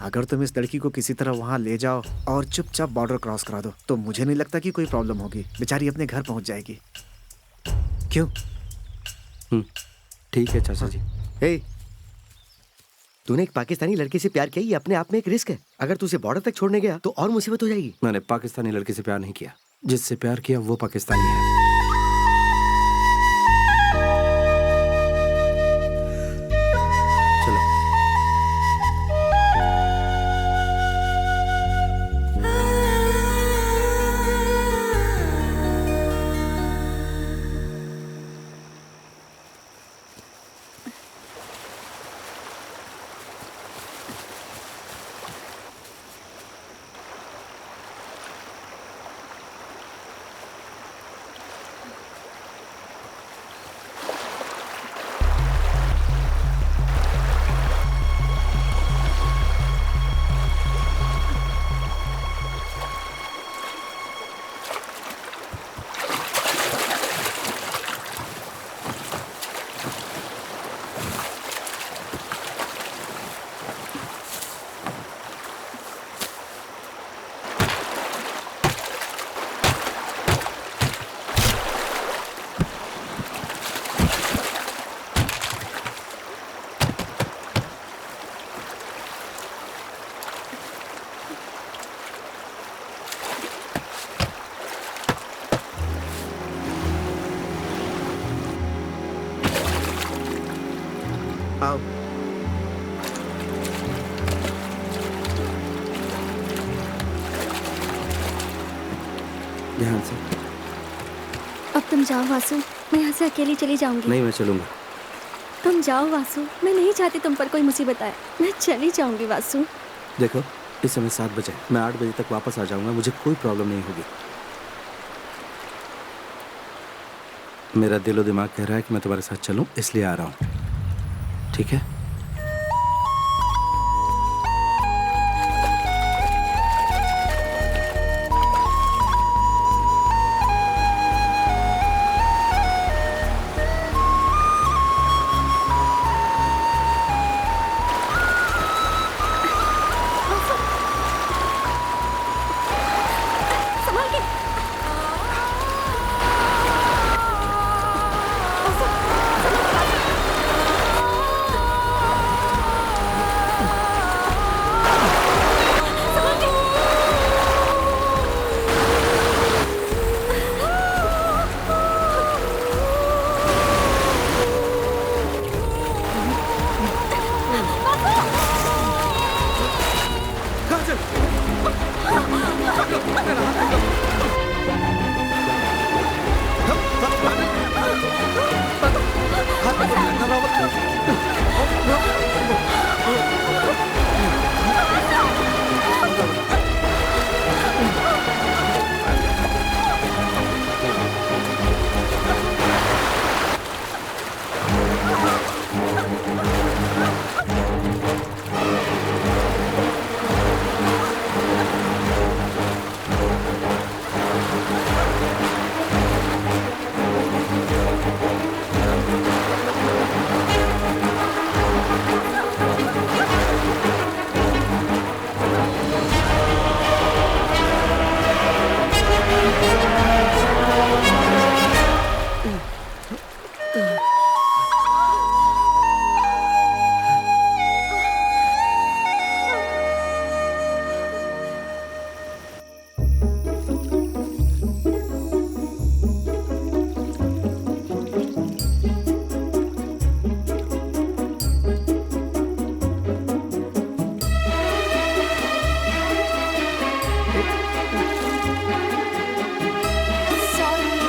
अगर तुम इस लड़की को किसी तरह वहाँ ले जाओ और चुपचाप बॉर्डर क्रॉस करा दो तो मुझे नहीं लगता कि कोई प्रॉब्लम होगी। बेचारी अपने घर पहुँच जाएगी। क्यों? ठीक है चाचा जी। हे, तूने एक पाकिस्तानी लड़की से प्यार किया, ये अपने आप में एक रिस्क है। अगर तू उसे बॉर्डर तक छोड़ने गया तो और मुसीबत हो जाएगी। मैंने पाकिस्तानी लड़की से प्यार नहीं किया, जिससे प्यार किया वो पाकिस्तानी है। आओ। ध्यान से। अब तुम जाओ वासु, मैं यहाँ से अकेली चली जाऊंगी। नहीं, मैं चलूंगा। तुम जाओ वासु, मैं नहीं चाहती तुम पर कोई मुसीबत आए। मैं चली जाऊंगी वासु। देखो, इस समय 7 बजे, मैं 8 बजे तक वापस आ जाऊंगा, मुझे कोई प्रॉब्लम नहीं होगी। मेरा दिलो दिमाग कह रहा है कि मैं तुम्हारे साथ चलूं, इसलिए आ रहा हूं। ठीक है?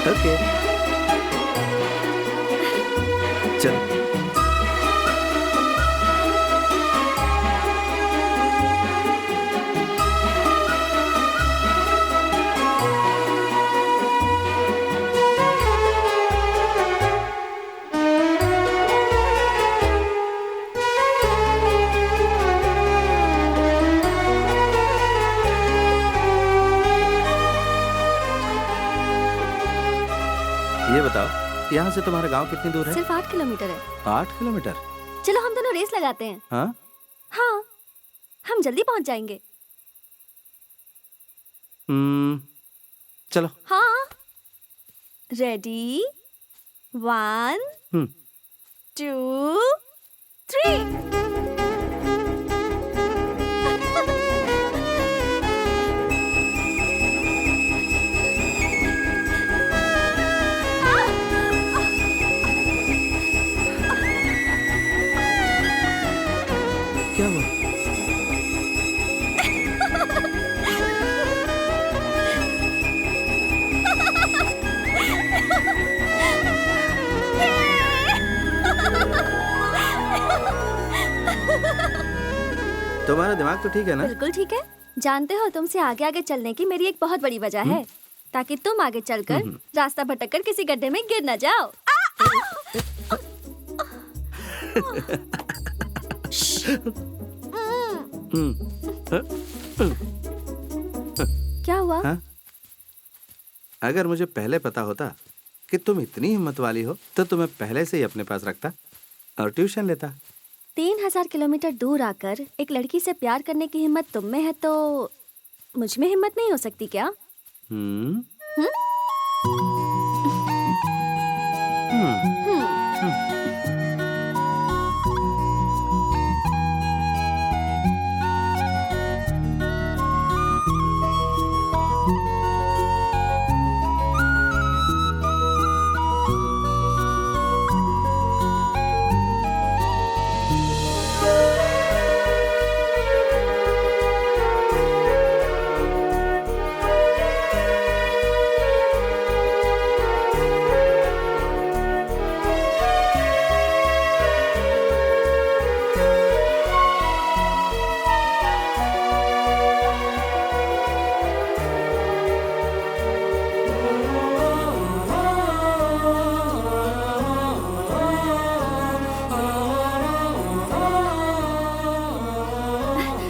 ओके चल। ये बताओ, यहाँ से तुम्हारा गांव कितनी दूर है? सिर्फ 8 किलोमीटर है। 8 किलोमीटर? चलो हम दोनों रेस लगाते हैं। हाँ हाँ, हम जल्दी पहुंच जाएंगे। चलो। हाँ, रेडी, 1 2 3। क्या हुआ? तुम्हारा दिमाग तो ठीक है ना? बिल्कुल ठीक है। जानते हो, तुमसे आगे आगे चलने की मेरी एक बहुत बड़ी वजह है, ताकि तुम आगे चलकर रास्ता भटककर किसी गड्ढे में गिर न जाओ। क्या हुआ? हाँ? अगर मुझे पहले पता होता कि तुम इतनी हिम्मत वाली हो तो तुम्हें पहले से ही अपने पास रखता और ट्यूशन लेता। 3000 किलोमीटर दूर आकर एक लड़की से प्यार करने की हिम्मत तुम में है, तो मुझ में हिम्मत नहीं हो सकती क्या?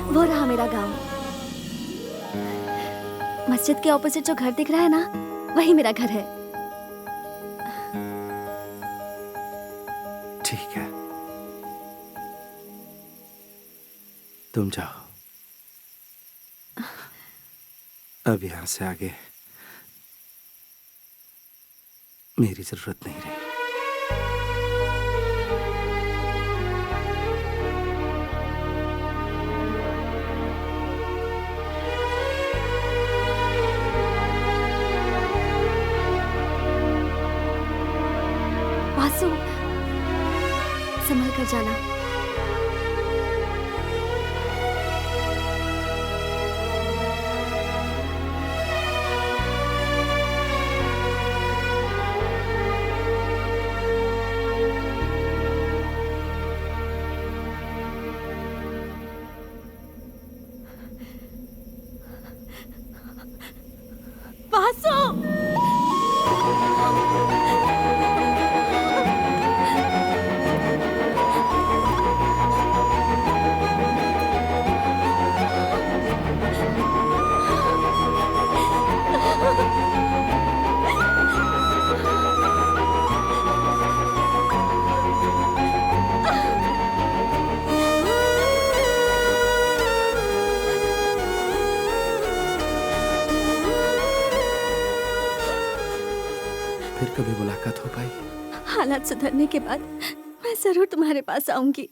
वो रहा मेरा गांव। मस्जिद के ऑपोजिट जो घर दिख रहा है ना, वही मेरा घर है। ठीक है, तुम जाओ। अब यहाँ से आगे मेरी जरूरत नहीं रही। वासु, संभल कर जाना। वासु! फिर कभी मुलाकात हो पाई? हालात सुधरने के बाद मैं जरूर तुम्हारे पास आऊंगी।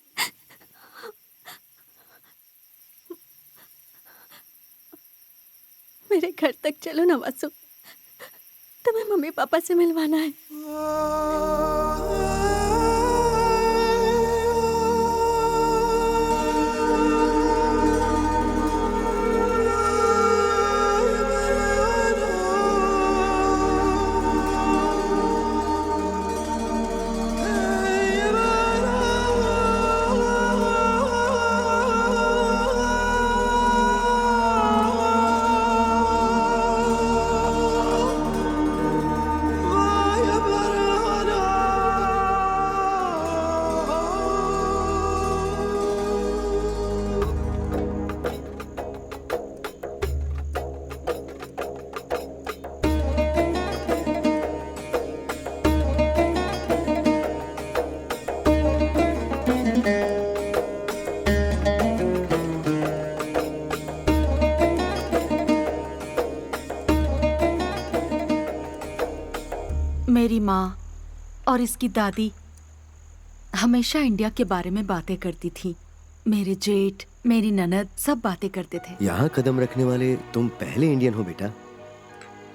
मेरे घर तक चलो ना वासु, तुम्हें मम्मी पापा से मिलवाना है। मेरी माँ और इसकी दादी हमेशा इंडिया के बारे में बातें करती थी। मेरे जेठ, मेरी ननद सब बातें करते थे। यहाँ कदम रखने वाले तुम पहले इंडियन हो बेटा।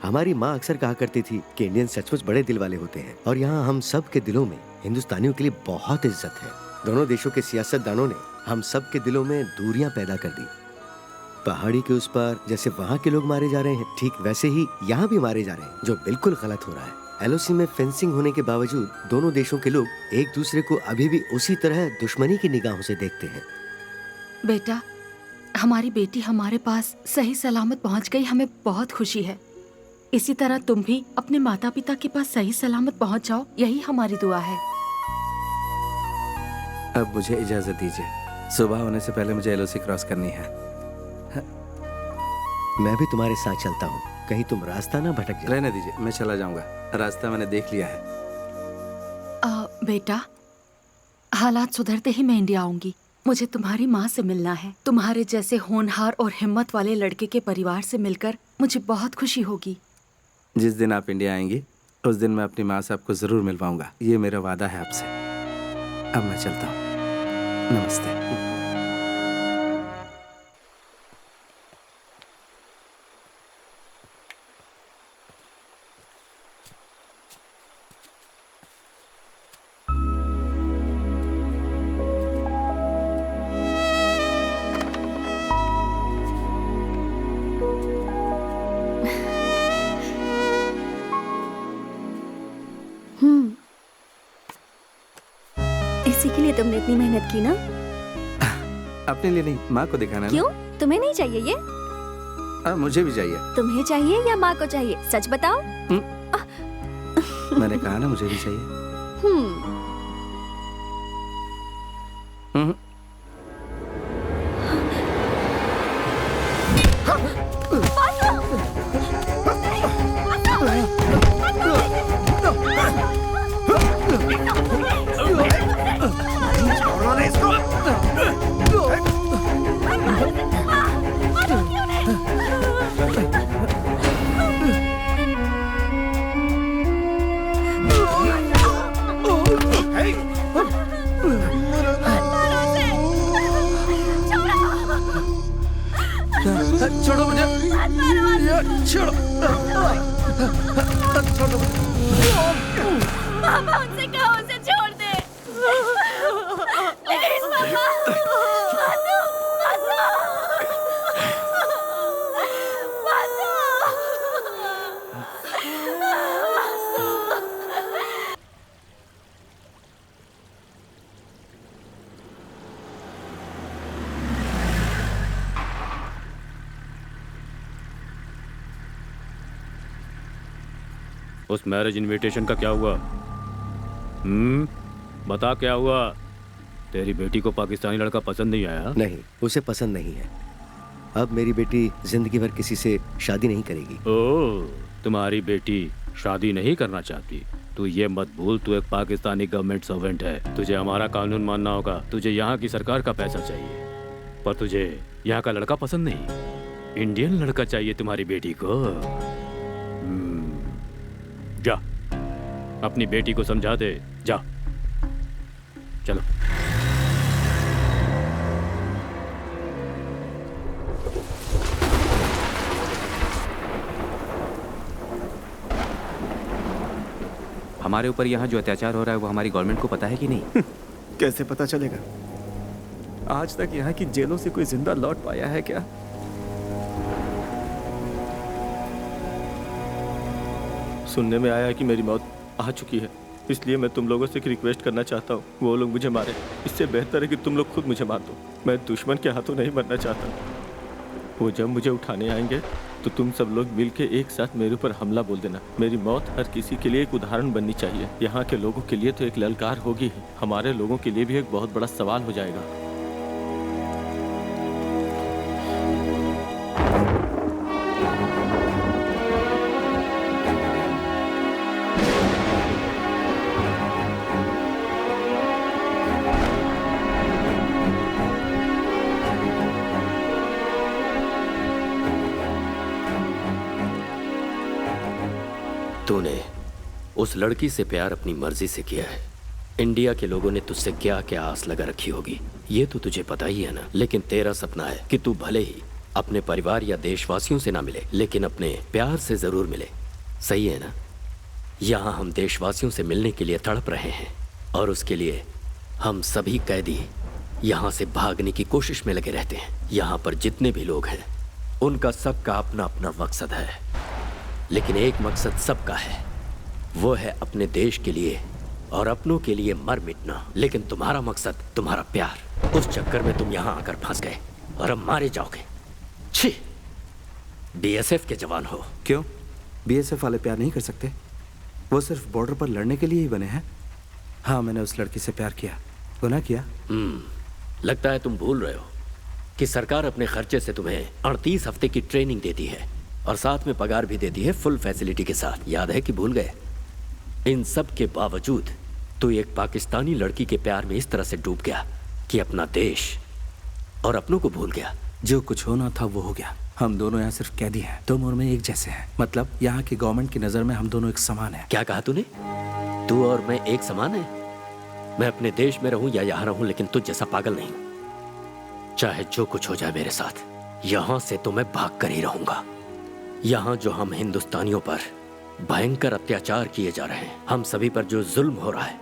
हमारी माँ अक्सर कहा करती थी कि इंडियन सचमुच बड़े दिल वाले होते हैं और यहाँ हम सब के दिलों में हिंदुस्तानियों के लिए बहुत इज्जत है। दोनों देशों के सियासतदानों ने हम सब के दिलों में दूरियां पैदा कर दी। पहाड़ी के उस पार जैसे वहाँ के लोग मारे जा रहे हैं, ठीक वैसे ही यहाँ भी मारे जा रहे हैं, जो बिल्कुल गलत हो रहा है। एलओसी में फेंसिंग होने के बावजूद दोनों देशों के लोग एक दूसरे को अभी भी उसी तरह दुश्मनी की निगाहों से देखते हैं। बेटा, हमारी बेटी हमारे पास सही सलामत पहुंच गई, हमें बहुत खुशी है। इसी तरह तुम भी अपने माता पिता के पास सही सलामत पहुंच जाओ, यही हमारी दुआ है। अब मुझे इजाजत दीजिए, सुबह होने से पहले मुझे एलओसी क्रॉस करनी है। मैं भी तुम्हारे साथ चलता हूँ, कहीं तुम रास्ता ना भटक जाए। रहने दीजिए, मैं चला जाऊंगा, रास्ता मैंने देख लिया है। बेटा, हालात सुधरते ही मैं इंडिया आऊंगी। मुझे तुम्हारी माँ से मिलना है। तुम्हारे जैसे होनहार और हिम्मत वाले लड़के के परिवार से मिलकर मुझे बहुत खुशी होगी। जिस दिन आप इंडिया आएंगी उस दिन मैं अपनी माँ से आपको जरूर मिल पाऊंगा, ये मेरा वादा है आपसे। अब मैं चलता हूँ, नमस्ते। इसी के लिए तुमने इतनी मेहनत की ना? अपने लिए नहीं, माँ को दिखाना है। क्यों? तुम्हें नहीं चाहिए ये? मुझे भी चाहिए। तुम्हें चाहिए या माँ को चाहिए? सच बताओ। मैंने कहा ना मुझे भी चाहिए। छोड़ो मुझे, छोड़ो, छोड़ो। पापा उनसे कहो उसे छोड़ दे। प्लीज पापा। उस मैरिज इनविटेशन का क्या हुआ? बता क्या हुआ? तेरी बेटी को पाकिस्तानी लड़का पसंद नहीं आया? नहीं, उसे पसंद नहीं है। अब मेरी बेटी जिंदगी भर किसी से शादी नहीं करेगी। ओह, तुम्हारी बेटी शादी नहीं करना चाहती? तू ये मत भूल, तू एक पाकिस्तानी गवर्नमेंट सर्वेंट है। तुझे हमारा कानून मानना होगा। तुझे यहाँ की सरकार का पैसा चाहिए, पर तुझे यहाँ का लड़का पसंद नहीं। इंडियन लड़का चाहिए तुम्हारी बेटी को। जा, अपनी बेटी को समझा दे। जा, चलो। हमारे ऊपर यहाँ जो अत्याचार हो रहा है वो हमारी गवर्नमेंट को पता है कि नहीं? कैसे पता चलेगा? आज तक यहाँ की जेलों से कोई जिंदा लौट पाया है क्या? सुनने में आया है कि मेरी मौत आ चुकी है, इसलिए मैं तुम लोगों से एक रिक्वेस्ट करना चाहता हूँ। वो लोग मुझे मारे, इससे बेहतर है कि तुम लोग खुद मुझे मार दो। मैं दुश्मन के हाथों नहीं मरना चाहता। वो जब मुझे उठाने आएंगे तो तुम सब लोग मिल के एक साथ मेरे ऊपर हमला बोल देना। मेरी मौत हर किसी के लिए एक उदाहरण बननी चाहिए। यहाँ के लोगों के लिए तो एक ललकार होगी ही, हमारे लोगों के लिए भी एक बहुत बड़ा सवाल हो जाएगा। तूने उस लड़की से प्यार अपनी मर्जी से किया है। इंडिया के लोगों ने तुझसे क्या क्या आस लगा रखी होगी ये तो तुझे पता ही है ना। लेकिन तेरा सपना है कि तू भले ही अपने परिवार या देशवासियों से ना मिले, लेकिन अपने प्यार से जरूर मिले। सही है ना? यहाँ हम देशवासियों से मिलने के लिए तड़प रहे हैं और उसके लिए हम सभी कैदी यहाँ से भागने की कोशिश में लगे रहते हैं। यहाँ पर जितने भी लोग हैं उनका सबका अपना अपना मकसद है, लेकिन एक मकसद सबका है, वो है अपने देश के लिए और अपनों के लिए मर मिटना। लेकिन तुम्हारा मकसद, तुम्हारा प्यार, उस चक्कर में तुम यहाँ आकर फंस गए और अब मारे जाओगे। छी, बीएसएफ के जवान हो। क्यों? बीएसएफ वाले प्यार नहीं कर सकते? वो सिर्फ बॉर्डर पर लड़ने के लिए ही बने हैं। हाँ, मैंने उस लड़की से प्यार किया, गुनाह किया। लगता है तुम भूल रहे हो कि सरकार अपने खर्चे से तुम्हें 38 हफ्ते की ट्रेनिंग देती है और साथ में पगार भी देती है फुल फैसिलिटी के साथ। याद है कि भूल गए? इन सब के बावजूद तू एक पाकिस्तानी लड़की के प्यार में इस तरह से डूब गया कि अपना देश और अपनों को भूल गया। जो कुछ होना था वो हो गया। हम दोनों यहाँ सिर्फ कैदी हैं। तुम और मैं एक जैसे हैं। मतलब यहाँ की गवर्नमेंट की नजर में हम दोनों एक समान हैं। क्या कहा तूने? तू और मैं एक समान है? मैं अपने देश में रहूं या यहाँ रहूं, लेकिन तुझ जैसा पागल नहीं। चाहे जो कुछ हो जाए मेरे साथ, यहाँ से तो मैं भाग कर ही रहूंगा। यहाँ जो हम हिंदुस्तानियों पर भयंकर अत्याचार किए जा रहे हैं, हम सभी पर जो जुल्म हो रहा है,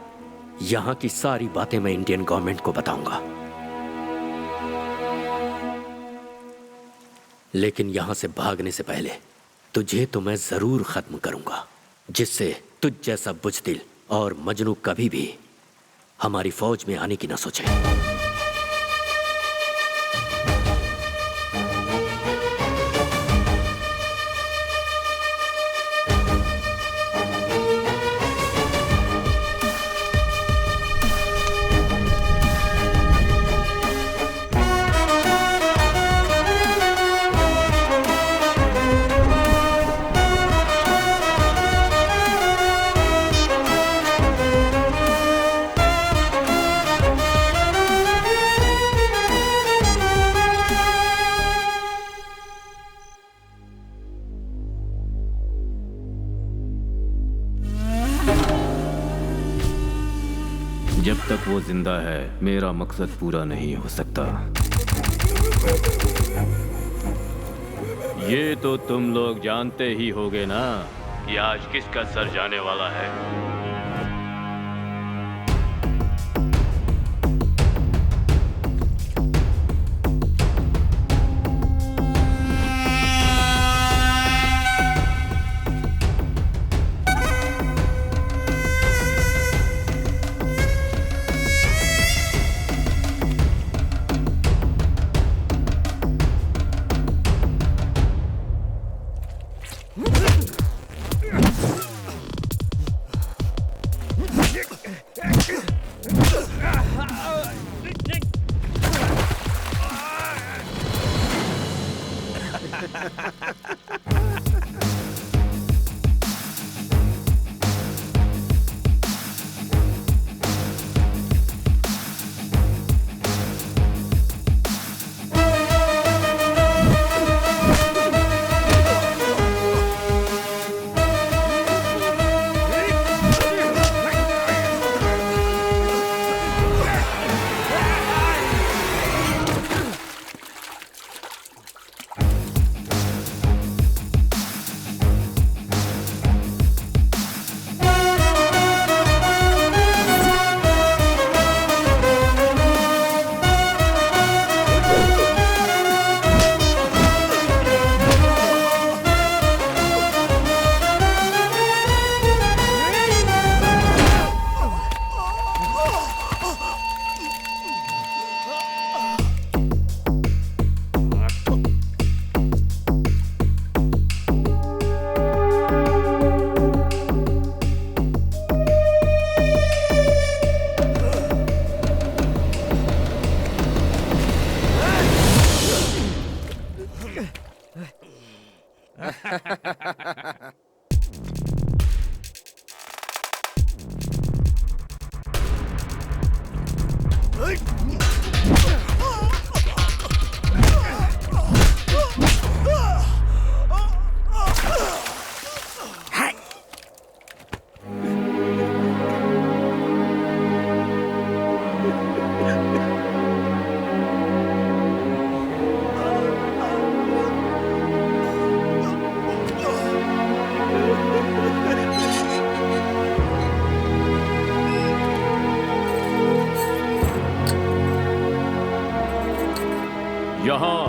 यहाँ की सारी बातें मैं इंडियन गवर्नमेंट को बताऊंगा। लेकिन यहाँ से भागने से पहले तुझे तो मैं जरूर खत्म करूंगा, जिससे तुझ जैसा बुज़दिल और मजनू कभी भी हमारी फौज में आने की ना सोचे। जब तक वो जिंदा है मेरा मकसद पूरा नहीं हो सकता। ये तो तुम लोग जानते ही होगे ना कि आज किसका सर जाने वाला है।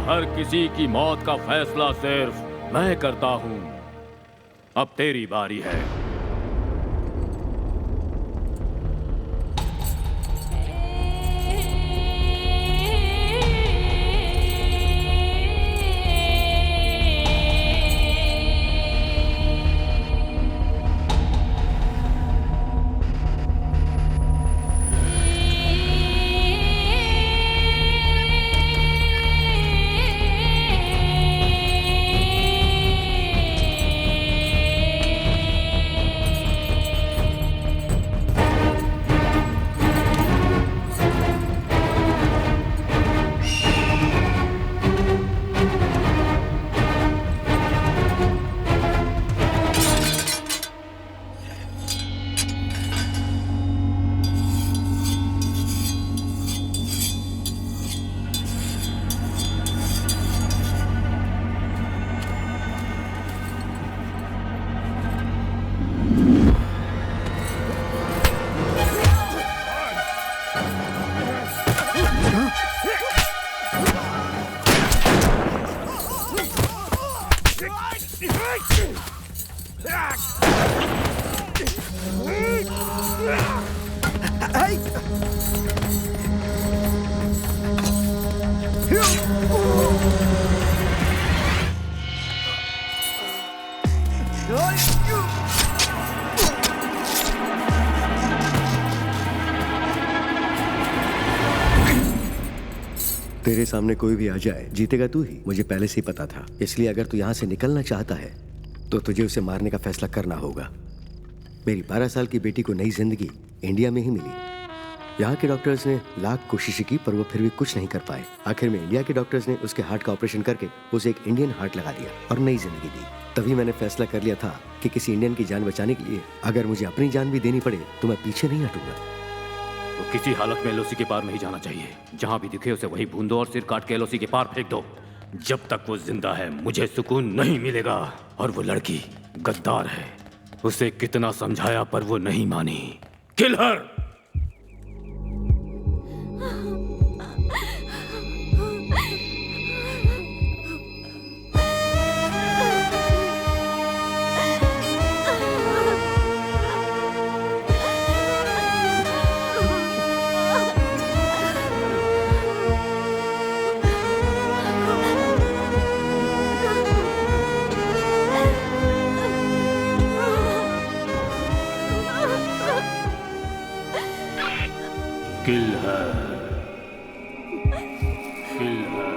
हर किसी की मौत का फैसला सिर्फ मैं करता हूं। अब तेरी बारी है। तेरे सामने कोई भी आ जाए, जीतेगा तू ही, मुझे पहले से ही पता था। इसलिए अगर तू यहाँ से निकलना चाहता है तो तुझे उसे मारने का फैसला करना होगा। मेरी 12 साल की बेटी को नई जिंदगी इंडिया में ही मिली। यहाँ के डॉक्टर्स ने लाख कोशिशें की पर वो फिर भी कुछ नहीं कर पाए। आखिर में इंडिया के डॉक्टर्स ने उसके हार्ट का ऑपरेशन करके उसे एक इंडियन हार्ट लगा दिया और नई जिंदगी दी। तभी मैंने फैसला कर लिया था कि किसी इंडियन की जान बचाने के लिए अगर मुझे अपनी जान भी देनी पड़े तो मैं पीछे नहीं हटूंगा। तो किसी हालत में एलओसी के पार नहीं जाना चाहिए। जहां भी दिखे उसे वही भून दो और सिर काट के एलओसी के पार फेंक दो। जब तक वो जिंदा है मुझे सुकून नहीं मिलेगा। और वो लड़की गद्दार है, उसे कितना समझाया पर वो नहीं मानी। किल हर। किल है, किल है।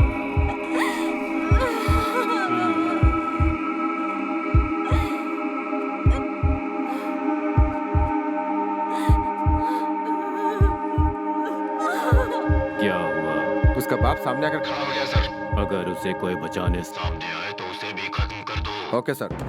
क्या हुआ? उसका बाप सामने आकर खड़ा हो गया सर। अगर उसे कोई बचाने सामने आए तो उसे भी खत्म कर दो। Okay sir.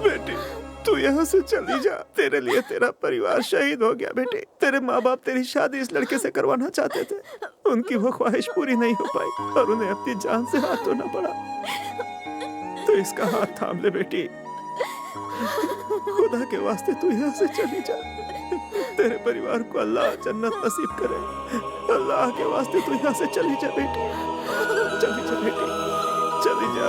बेटी तू यहाँ से चली जा। तेरे लिए तेरा परिवार शहीद हो गया बेटी। तेरे माँ बाप तेरी शादी इस लड़के से करवाना चाहते थे, उनकी वो ख्वाहिश पूरी नहीं हो पाई और उन्हें अपनी जान से हाथ धोना पड़ा। तो इसका हाथ थाम ले बेटी, खुदा के वास्ते तू यहाँ से चली जा। तेरे परिवार को अल्लाह जन्नत नसीब करे। अल्लाह के वास्ते तू यहाँ से चली जा बेटी, चली जा बेटी, चली जा।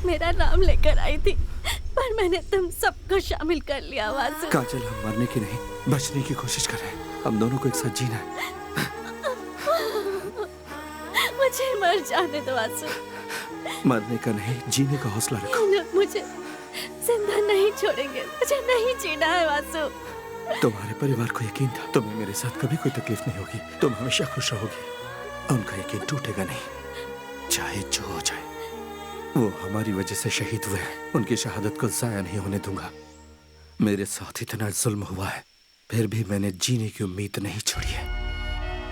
मेरा नाम लेकर आई थी, पर मैंने तुम सबको शामिल कर लिया। वासु, काजल, हम मरने की नहीं, बचने की कोशिश कर रहे हैं। हम दोनों को एक साथ जीना है। मुझे मर जाने दो वासु। मरने का नहीं, जीने का हौसला रखो। मुझे जिंदा नहीं छोड़ेंगे, मुझे नहीं जीना है वासु। तुम्हारे परिवार को यकीन था तुम्हें मेरे साथ कभी कोई तकलीफ नहीं होगी, तुम हमेशा खुश रहोगी। उनका यकीन टूटेगा नहीं, चाहे जो हो जाए। वो हमारी वजह से शहीद हुए हैं, उनकी शहादत को जाया नहीं होने दूंगा। मेरे साथ इतना जुल्म हुआ है, फिर भी मैंने जीने की उम्मीद नहीं छोड़ी है।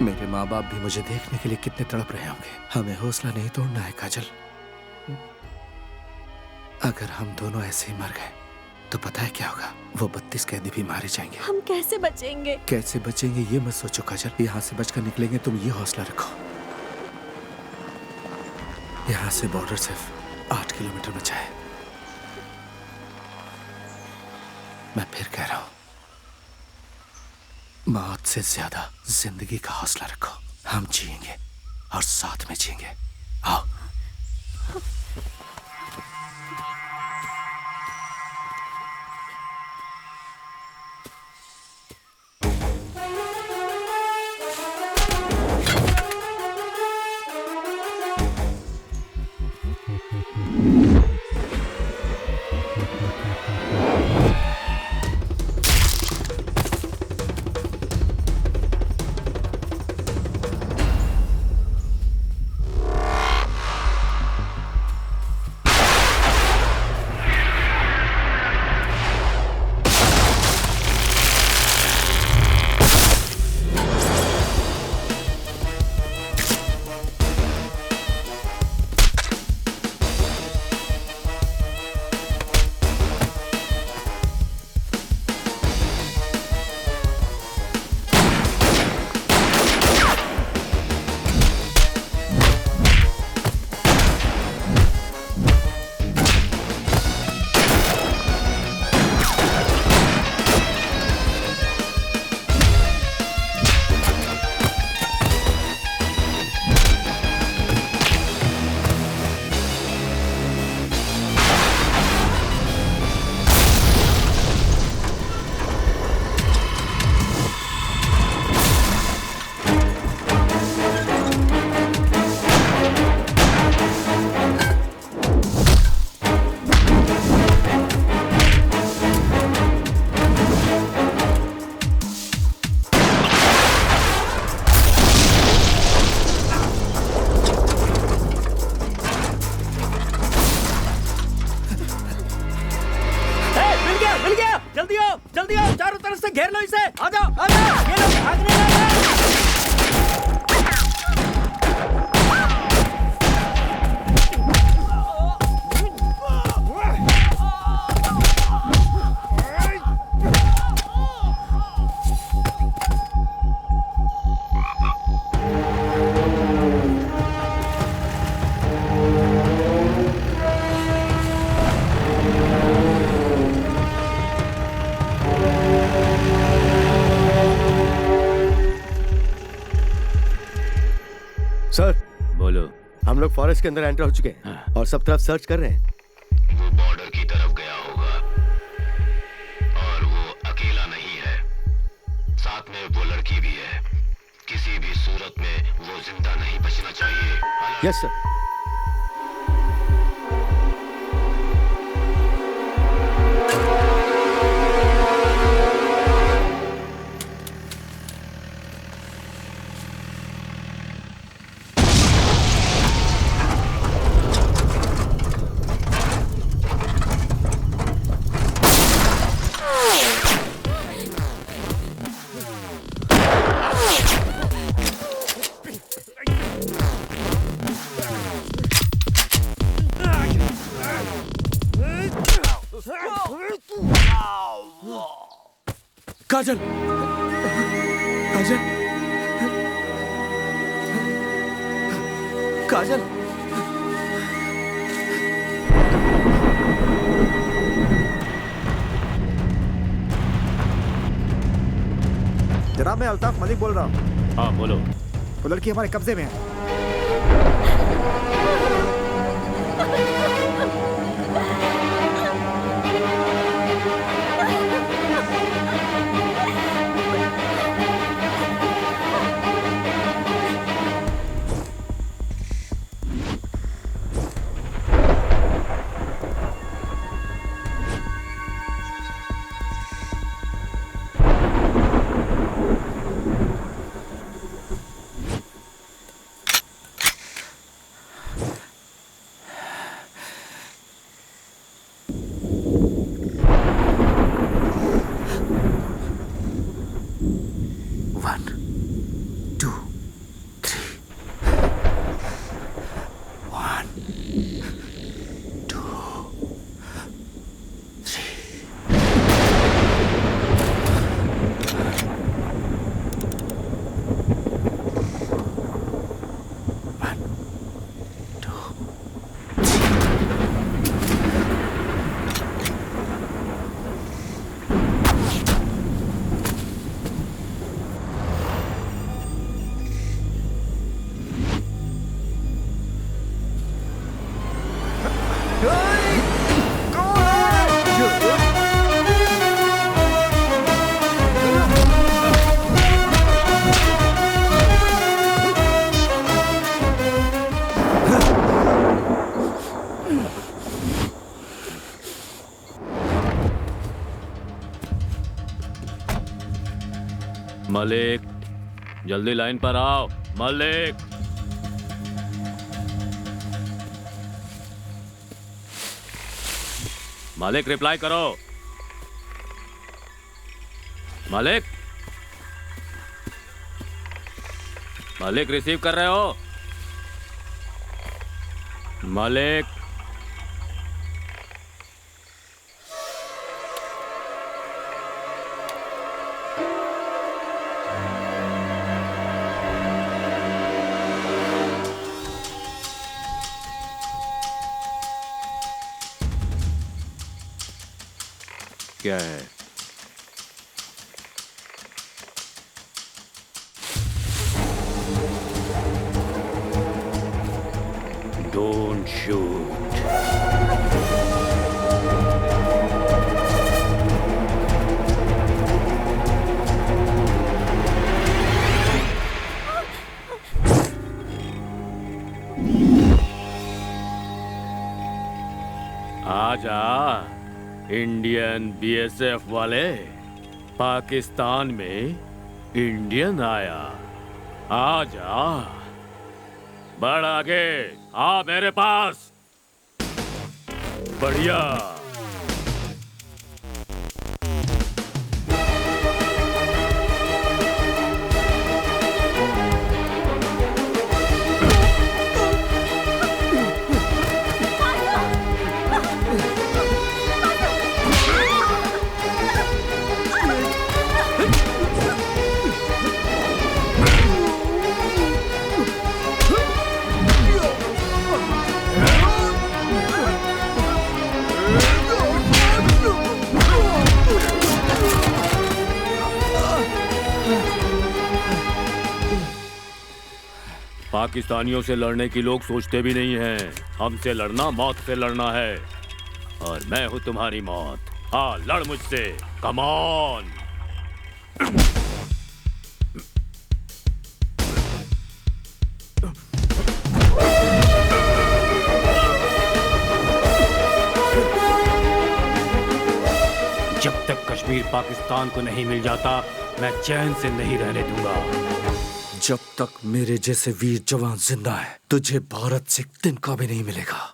मेरे माँ बाप भी मुझे देखने के लिए कितने तड़प रहे होंगे। हमें हौसला नहीं तोड़ना है काजल। अगर हम दोनों ऐसे ही मर गए तो पता है क्या होगा? वो 32 कैदी भी मारे जाएंगे। हम कैसे बचेंगे? कैसे बचेंगे ये मत सोचो काजल, यहाँ से बचकर निकलेंगे, तुम ये हौसला रखो। यहाँ से बॉर्डर सिर्फ 8 किलोमीटर बचा है। मैं फिर कह रहा हूं, मौत से ज्यादा जिंदगी का हौसला रखो। हम जिएंगे और साथ में जिएंगे। आओ। सर बोलो। हम लोग फॉरेस्ट के अंदर एंटर हो चुके हैं और सब तरफ सर्च कर रहे हैं। वो बॉर्डर की तरफ गया होगा और वो अकेला नहीं है, साथ में वो लड़की भी है। किसी भी सूरत में वो जिंदा नहीं बचना चाहिए। Yes sir. काजल, काजल, काजल। जनाब मैं अल्ताफ मलिक बोल रहा हूँ। हाँ बोलो। वो लड़की हमारे कब्जे में है। मलिक, जल्दी लाइन पर आओ। मलिक, मलिक रिप्लाई करो। मलिक, मलिक रिसीव कर रहे हो? मलिक, क्या है? Don't shoot. आजा इंडियन बीएसएफ वाले, पाकिस्तान में इंडियन आया। आजा, बढ़ आगे, आ मेरे पास। बढ़िया। पाकिस्तानियों से लड़ने की लोग सोचते भी नहीं हैं। हमसे लड़ना मौत से लड़ना है, और मैं हूँ तुम्हारी मौत। हाँ, लड़ मुझसे, कम ऑन। जब तक कश्मीर पाकिस्तान को नहीं मिल जाता, मैं चैन से नहीं रहने दूंगा। जब तक मेरे जैसे वीर जवान जिंदा है, तुझे भारत से एक तिनका भी नहीं मिलेगा।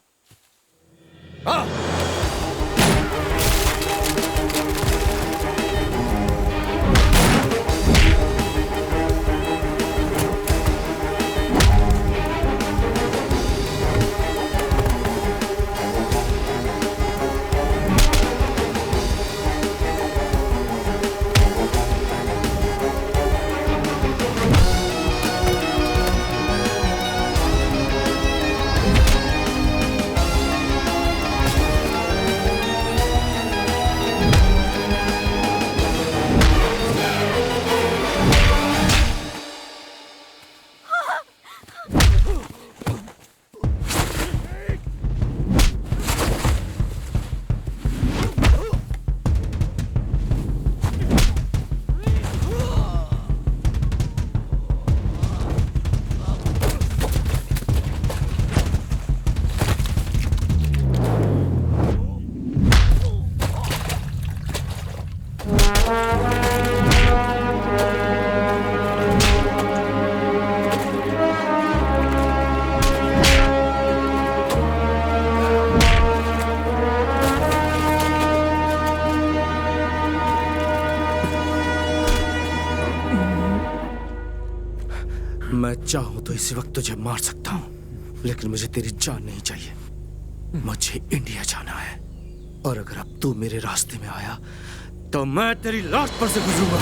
मैं चाहूं तो इसी वक्त तुझे मार सकता हूं, लेकिन मुझे तेरी जान नहीं चाहिए। मुझे इंडिया जाना है, और अगर अब तू मेरे रास्ते में आया तो मैं तेरी लाश पर से गुजरूंगा।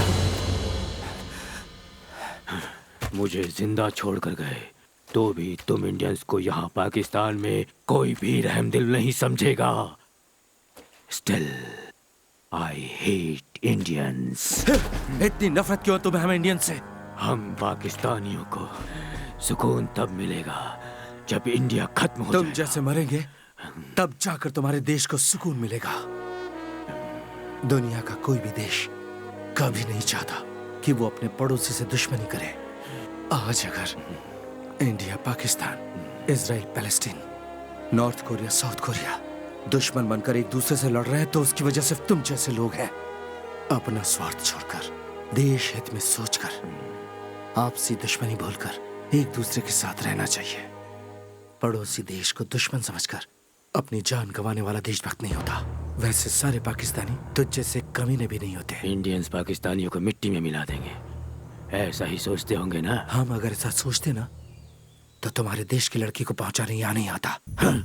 मुझे जिंदा छोड़कर गए तो भी तुम इंडियंस को यहाँ पाकिस्तान में कोई भी रहमदिल नहीं समझेगा। Still I hate Indians. इतनी नफरत क्यों तुम्हें हम इंडियन से? हम पाकिस्तानियों को सुकून तब मिलेगा जब इंडिया खत्म हो तुम जैसे मरेंगे तब जाकर तुम्हारे देश को सुकून मिलेगा। दुनिया का कोई भी देश कभी नहीं चाहता कि वो अपने पड़ोसी से दुश्मनी करे। आज अगर India, Pakistan, Israel, Palestine, north Korea, south Korea दुश्मन बनकर एक दूसरे से लड़ रहे हैं तो उसकी वजह सिर्फ तुम जैसे लोग हैं। अपना स्वार्थ छोड़कर, देश हित में सोचकर, आपसी दुश्मनी भूलकर एक दूसरे के साथ रहना चाहिए। पड़ोसी देश को दुश्मन समझकर अपनी जान गंवाने वाला देशभक्त नहीं होता। वैसे सारे पाकिस्तानी तुझ जैसे कमीने भी नहीं होते। इंडियंस पाकिस्तानियों को मिट्टी में मिला देंगे, ऐसा ही सोचते होंगे ना? हम अगर ऐसा सोचते ना तो तुम्हारे देश की लड़की को पहुंचाने यहाँ नहीं आता। हाँ?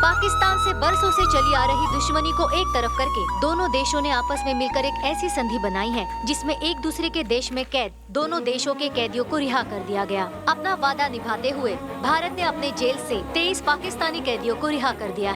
पाकिस्तान से बरसों से चली आ रही दुश्मनी को एक तरफ करके दोनों देशों ने आपस में मिलकर एक ऐसी संधि बनाई है जिसमें एक दूसरे के देश में कैद दोनों देशों के कैदियों को रिहा कर दिया गया। अपना वादा निभाते हुए भारत ने अपने जेल से 23 पाकिस्तानी कैदियों को रिहा कर दिया।